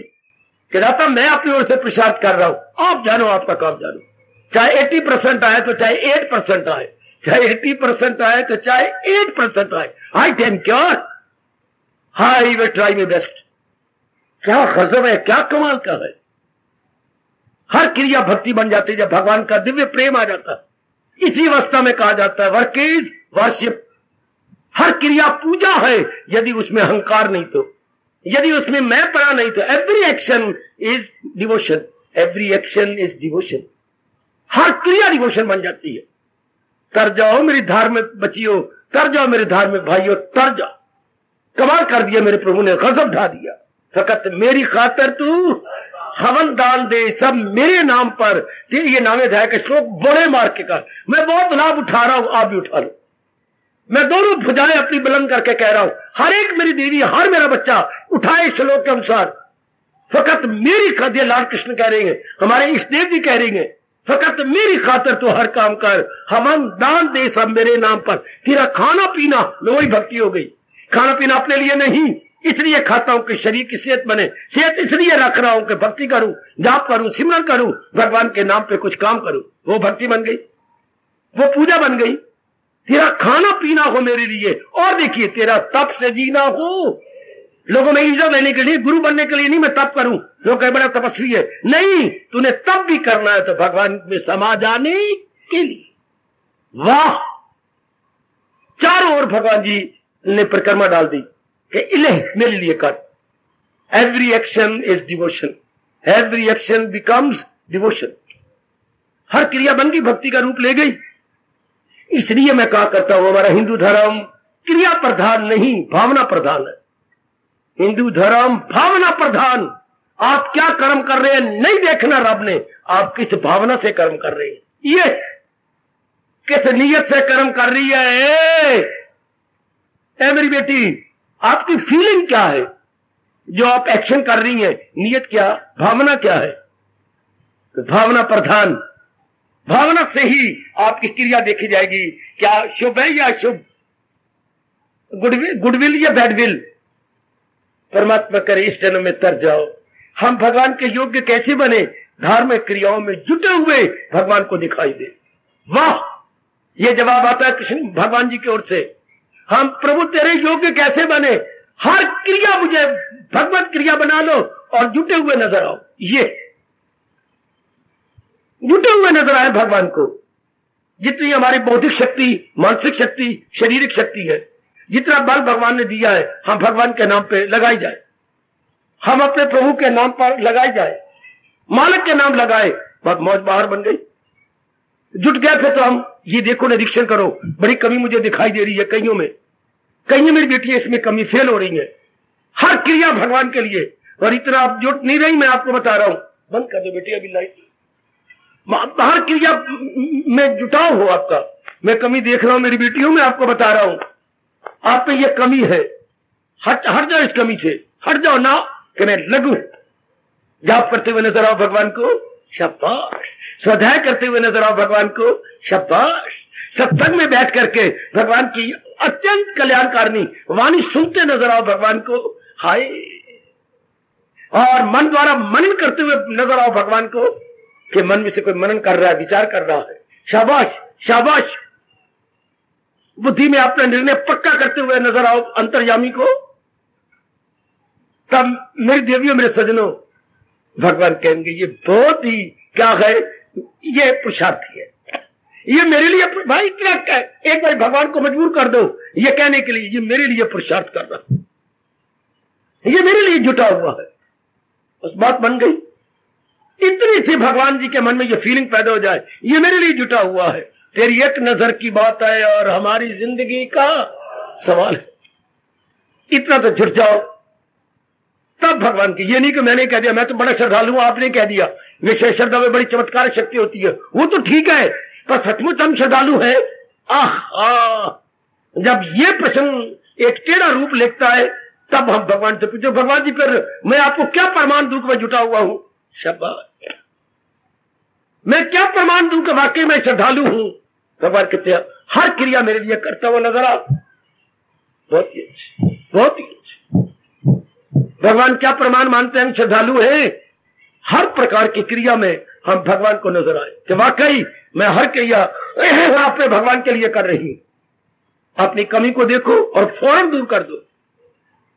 कि दाता मैं अपनी ओर से प्रसाद कर रहा हूं, आप जानो आपका काम जानो। चाहे 80% आए तो चाहे 8% आए, चाहे 80% आए तो चाहे 8% आए, आई टेम क्योर, I will try my best. क्या गजब है, क्या कमाल का है। हर क्रिया भक्ति बन जाती है जब भगवान का दिव्य प्रेम आ जाता है। इसी अवस्था में कहा जाता है वर्क इज वर्शिप। हर क्रिया पूजा है यदि उसमें अहंकार नहीं तो, यदि उसमें मैं पड़ा नहीं तो। Every action is devotion, every action is devotion. हर क्रिया डिवोशन बन जाती है। तर जाओ मेरी धार्मिक बच्चियों, तर जाओ मेरे धार्मिक भाइयों, तर जाओ। कमाल कर दिया मेरे प्रभु ने, गजब ढा दिया। फकत मेरी खातर तू हवन दान दे, सब मेरे नाम पर। तेरे ये नामे ध्याय के श्लोक बड़े मार के कर, मैं बहुत लाभ उठा रहा हूं, आप भी उठा लो। मैं दोनों भुजाएं अपनी बुलंद करके कह रहा हूं, हर एक मेरी देवी, हर मेरा बच्चा उठाए श्लोक के अनुसार। फकत मेरी खातिर, लाल कृष्ण कह रहे हैं, हमारे इष्ट देव जी कह रही हैं, फकत मेरी खातर तो हर काम कर, हवन दान दे सब मेरे नाम पर। तेरा खाना पीना, वही भक्ति हो गई। खाना पीना अपने लिए नहीं, इसलिए खाता हूं कि शरीर की सेहत बने, सेहत इसलिए रख रहा हूं कि भक्ति करूं, जाप करूं, सिमरन करूं, भगवान के नाम पे कुछ काम करूं। वो भक्ति बन गई, वो पूजा बन गई। तेरा खाना पीना हो मेरे लिए, और देखिए तेरा तप से जीना हो। लोगों में इज्जत लेने के लिए, गुरु बनने के लिए नहीं मैं तप करूं, लोग कहे बड़ा तपस्वी है, नहीं, तूने तप भी करना है तो भगवान में समा जाने के लिए। वाह, चारों ओर भगवान जी ने परिक्रमा डाल दी कि इले मेरे लिए कर। Every action is devotion, every action becomes devotion. हर क्रिया बन गई, भक्ति का रूप ले गई। इसलिए मैं कहा करता हूं हमारा हिंदू धर्म क्रिया प्रधान नहीं, भावना प्रधान है। हिंदू धर्म भावना प्रधान। आप क्या कर्म कर रहे हैं नहीं देखना रब ने, आप किस भावना से कर्म कर रहे हैं, ये किस नीयत से कर्म कर रही है। ए मेरी बेटी, आपकी फीलिंग क्या है जो आप एक्शन कर रही हैं, नीयत क्या, भावना क्या है? तो भावना प्रधान, भावना से ही आपकी क्रिया देखी जाएगी, क्या शुभ है या अशुभ, गुडविल या बैडविल। परमात्मा करे इस जन्म में तर जाओ। हम भगवान के योग्य कैसे बने? धार्मिक क्रियाओं में जुटे हुए भगवान को दिखाई दे। वाह, ये जवाब आता है कृष्ण भगवान जी की ओर से। हम प्रभु तेरे योग्य कैसे बने? हर क्रिया मुझे भगवत क्रिया बना लो और जुटे हुए नजर आओ। ये जुटे हुए नजर आए भगवान को। जितनी हमारी बौद्धिक शक्ति, मानसिक शक्ति, शारीरिक शक्ति है, जितना बल भगवान ने दिया है, हम भगवान के नाम पे लगाई जाए, हम अपने प्रभु के नाम पर लगाई जाए, मालिक के नाम लगाए, बहुत मौज बाहर बन गई। जुट गए फिर तो हम, ये देखो निरीक्षण करो, बड़ी कमी मुझे दिखाई दे रही है कईयों में, कईयों मेरी बेटी इसमें कमी फेल हो रही है। हर क्रिया भगवान के लिए, और इतना आप जुट नहीं रही, मैं आपको बता रहा हूं। बंद कर दो बेटी अभी लाइट। हर क्रिया में जुटाव हो आपका। मैं कमी देख रहा हूं मेरी बेटियों में, आपको बता रहा हूं आप में ये कमी है। हट जाओ इस कमी से, हट जाओ ना कि मैं लगूं। जाप करते हुए नजर आओ भगवान को, शाबाश। स्वाध्याय करते हुए नजर आओ भगवान को, शाबाश। सत्संग में बैठ करके भगवान की अत्यंत कल्याणकारिणी वाणी सुनते नजर आओ भगवान को, हाय। और मन द्वारा मनन करते हुए नजर आओ भगवान को कि मन में से कोई मनन कर रहा है, विचार कर रहा है, शाबाश शाबाश। बुद्धि में अपना निर्णय पक्का करते हुए नजर आओ अंतर्यामी को, तब मेरी देवियों मेरे सज्जनों भगवान कहेंगे ये बहुत ही क्या है, ये पुरुषार्थी है, ये मेरे लिए भाई इतना एक बार भगवान को मजबूर कर दो ये कहने के लिए ये मेरे लिए पुरुषार्थ कर रहा है, ये मेरे लिए जुटा हुआ है। उस बात बन गई। इतनी सी भगवान जी के मन में ये फीलिंग पैदा हो जाए ये मेरे लिए जुटा हुआ है, तेरी एक नजर की बात है और हमारी जिंदगी का सवाल है, इतना तो जुट जाओ। तब भगवान की, ये नहीं कि मैंने कह दिया मैं तो बड़ा श्रद्धालु हूं आपने कह दिया, विशेष श्रद्धा में बड़ी चमत्कार शक्ति होती है, वो तो ठीक है, पर सचमुच हम श्रद्धालु है। जब ये प्रश्न एक टेढ़ा रूप लेता है तब हम भगवान से पूछो भगवान जी फिर मैं आपको क्या प्रमाण दूं कि मैं जुटा हुआ हूं, शाबाश, मैं क्या प्रमाण दूं कि वाकई मैं श्रद्धालु हूं। भगवान कहते हैं हर क्रिया मेरे लिए करता हुआ नजर आ, बहुत ही अच्छी, बहुत ही अच्छी। भगवान क्या प्रमाण मानते हैं हम श्रद्धालु हैं, हर प्रकार की क्रिया में हम भगवान को नजर आए कि वाकई मैं हर क्रिया आपने भगवान के लिए कर रही हूं। अपनी कमी को देखो और फौरन दूर कर दो,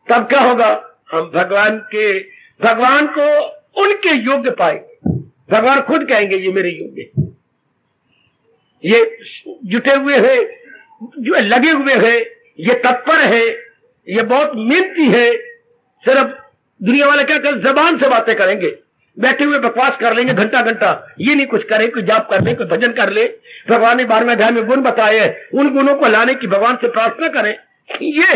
तब क्या होगा, हम भगवान को उनके योग्य पाएंगे। भगवान खुद कहेंगे ये मेरे योग्य, ये जुटे हुए हैं, जो लगे हुए हैं, ये तत्पर है, ये बहुत मेहनती है। सिर्फ दुनिया वाले क्या कर जबान से बातें करेंगे, बैठे हुए बकवास कर लेंगे घंटा घंटा, ये नहीं कुछ करें, कोई जाप कर ले, कोई भजन कर ले। भगवान ने 12वें अध्याय में गुण बताए हैं, उन गुणों को लाने की भगवान से प्रार्थना करें, ये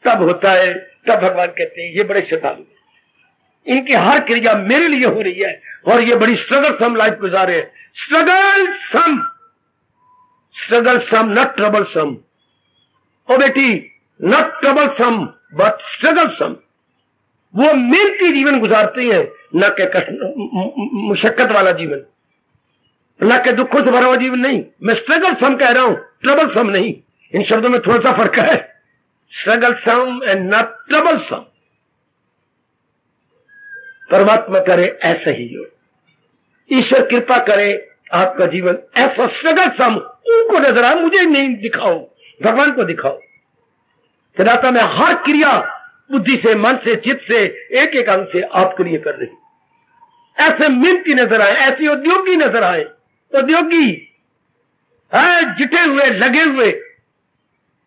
तब होता है। तब भगवान कहते हैं ये बड़े श्रद्धालु, इनकी हर क्रिया मेरे लिए हो रही है और ये बड़ी स्ट्रगल सम लाइफ गुजारे हैं। Struggle some not trouble some, ओ बेटी, not trouble some but struggle some. वो मेहनती जीवन गुजारते हैं, न के मुशक्कत वाला जीवन, न के दुखों से भरा हुआ जीवन नहीं। मैं स्ट्रगल सम कह रहा हूं, ट्रबल सम नहीं। इन शब्दों में थोड़ा सा फर्क है, struggle some and not trouble some. परमात्मा करे ऐसा ही हो, ईश्वर कृपा करे आपका जीवन ऐसा स्ट्रगल सम उनको नजर आए, मुझे नहीं दिखाओ, भगवान को दिखाओ। दाता मैं हर क्रिया बुद्धि से, मन से, चित्त से, एक एक अंग से आपके लिए कर रही, ऐसे मेहनती नजर आए, ऐसे उद्योगी नजर आए, उद्योगी जुटे हुए, लगे हुए।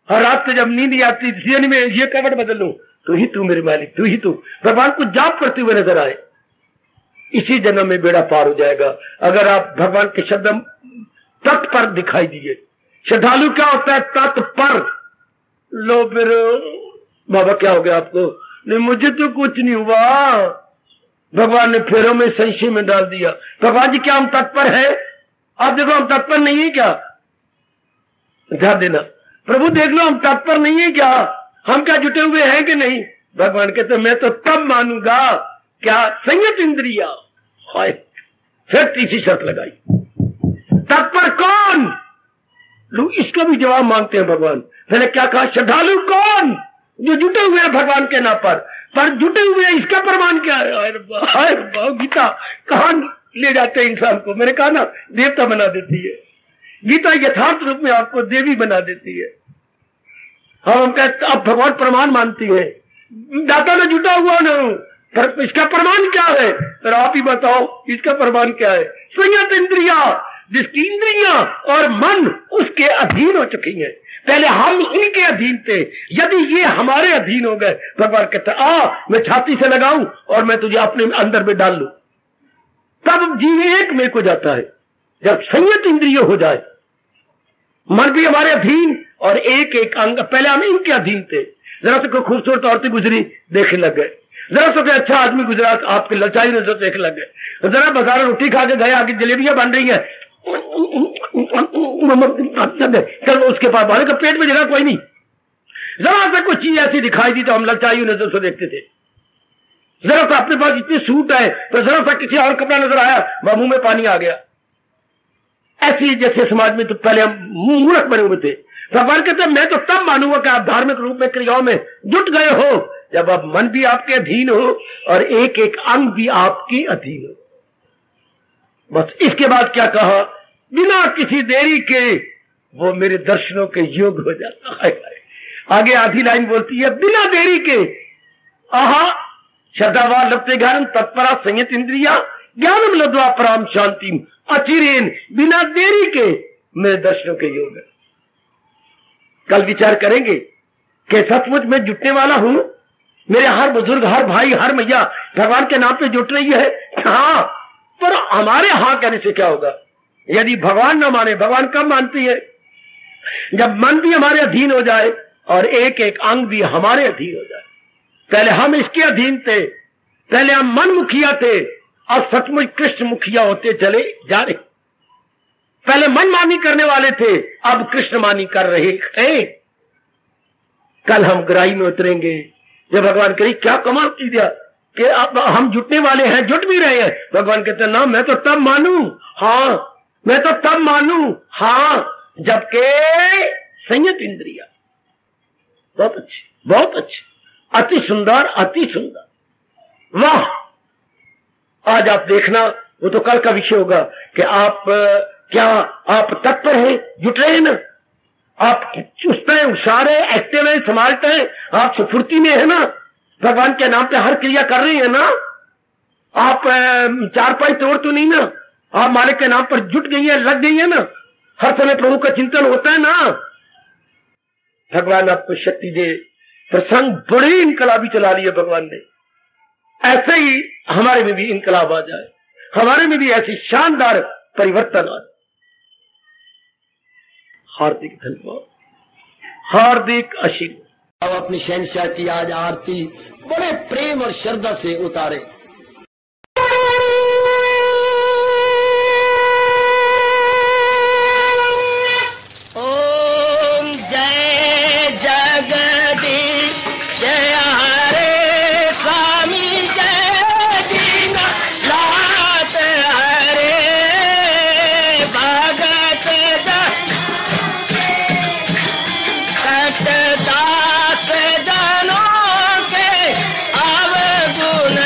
हर रात को जब नींद आती सीने में ये कवट बदल लूं, तू ही तू मेरे मालिक, तू ही तू, भगवान को जाप करते हुए नजर आए। इसी जन्म में बेड़ा पार हो जाएगा अगर आप भगवान के शब्द तत्पर दिखाई दिए। श्रद्धालु क्या होता है, तत्पर। लो फिर बाबा क्या हो गया आपको, नहीं मुझे तो कुछ नहीं हुआ, भगवान ने फेरों में संशय में डाल दिया। भगवान जी क्या हम तत्पर है, आप देखो हम तत्पर नहीं है क्या, ध्यान देना, प्रभु देख लो हम तत्पर नहीं है क्या, हम क्या जुटे हुए हैं कि नहीं। भगवान कहते मैं तो तब मानूंगा क्या, संयत इंद्रिया। फिर तीसरी शर्त लगाई, तत्पर कौन, लोग इसका भी जवाब मांगते हैं भगवान। पहले क्या कहा, श्रद्धालु कौन, जो जुटे हुए हैं भगवान के नाम पर जुटे हुए हैं, इसका प्रमाण क्या है। गीता कहां ले जाते हैं इंसान को, मैंने कहा ना देवता बना देती है गीता, यथार्थ रूप में आपको देवी बना देती है। हम कहते अब भगवान प्रमाण मानती है, दाता ने जुटा हुआ ना, पर इसका प्रमाण क्या है, पर आप ही बताओ इसका प्रमाण क्या है। संयत इंद्रिया, जिसकी इंद्रियां और मन उसके अधीन हो चुकी हैं। पहले हम इनके अधीन थे, यदि ये हमारे अधीन हो गए, भगवान कहता आ मैं छाती से लगाऊं और मैं तुझे अपने अंदर में डाल लूं, तब जीव एक में को जाता है। जब संयत इंद्रिय हो जाए, मन भी हमारे अधीन और एक एक अंग, पहले हम इनके अधीन थे। जरा से कोई खूबसूरत औरतें गुजरी देखने लग गए, जरा सा कोई अच्छा आदमी गुजरा आपके ललचाई नजर देखने लग गए, जरा बाजार रोटी खा के गए, आगे जलेबियां बन रही हैं, चलो उसके पास बाहर का पेट में जगह कोई नहीं, जरा सा कोई चीज ऐसी दिखाई दी तो हम ललचाई नजर से देखते थे। जरा सा अपने पास इतनी सूट है, पर जरा सा किसी और कपड़ा नजर आया, वह मुंह में पानी आ गया। ऐसी जैसे समाज में तो पहले हम मूर्ख बने हुए थे। भगवान कहते मैं तो तब मानूंगा कि आप धार्मिक रूप में क्रियाओं में जुट गए हो, जब आप मन भी आपके अधीन हो और एक एक अंग भी आपकी अधीन हो। बस इसके बाद क्या कहा, बिना किसी देरी के वो मेरे दर्शनों के योग हो जाता है। आगे आधी लाइन बोलती है, बिना देरी के आहा श्रद्धावान लपते ज्ञानम तत्परा संयत इंद्रिया ज्ञानम लद्वा पराम शांतिम अचिरेन, बिना देरी के मेरे दर्शनों के योग है। कल विचार करेंगे कि सचमुच में जुटने वाला हूं। मेरे हर बुजुर्ग, हर भाई, हर मैया भगवान के नाम पे जुट रही है। हाँ, पर हमारे हाँ कहने से क्या होगा? यदि भगवान ना माने, भगवान कब मानती है? जब मन भी हमारे अधीन हो जाए और एक एक अंग भी हमारे अधीन हो जाए। पहले हम इसके अधीन थे, पहले हम मन मुखिया थे और सचमुच कृष्ण मुखिया होते चले जा रहे। पहले मनमानी करने वाले थे, अब कृष्णमानी कर रहे हैं। कल हम गहराई में उतरेंगे जब भगवान करी क्या कमाल की दिया कि अब हम जुटने वाले हैं, जुट भी रहे हैं। भगवान कहते हैं ना, मैं तो तब मानू, हाँ मैं तो तब मानू, हाँ जबकि संयत इंद्रिया। बहुत अच्छी, बहुत अच्छी, अति सुंदर, अति सुंदर। वाह! आज आप देखना, वो तो कल का विषय होगा कि आप क्या आप तत्पर हैं, जुट रहे हैं ना? आप चुस्त हैं, होशियार हैं, एक्टिव हैं, संभालते हैं, आप स्फूर्ति में है ना? भगवान के नाम पे हर क्रिया कर रही है ना? आप चारपाई तोड़ तो नहीं ना? आप मालिक के नाम पर जुट गई है, लग गई है ना? हर समय प्रभु का चिंतन होता है ना? भगवान आपको शक्ति दे। प्रसंग बड़े इनकलाबी चला लिए भगवान ने। ऐसे ही हमारे में भी इनकलाब आ जाए, हमारे में भी ऐसी शानदार परिवर्तन आ जाए। हार्दिक धन्यवाद, हार्दिक आशीर्वाद। अब अपनी शहंशाह की आज आरती बड़े प्रेम और श्रद्धा से उतारे। ओम जय जगदीश जय हरे स्वामी जय दीनानाथ हरे भगत दास जनों के अवगुण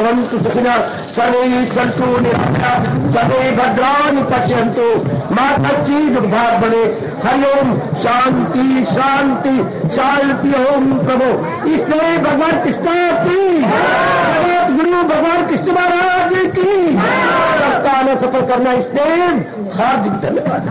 भवन्तु सुखिनः सर्वे सन्तु निरामयाः सर्वे भद्राणि पश्यन्तु मा कश्चित् दुर्भाग् भवेत्। हरि ओम शांति शांति शांति। ओम प्रभु इसलिए भगवान कृष्ण की जगत गुरु भगवान कृष्ण महाराज की सफल करना इसलिए हार्दिक धन्यवाद।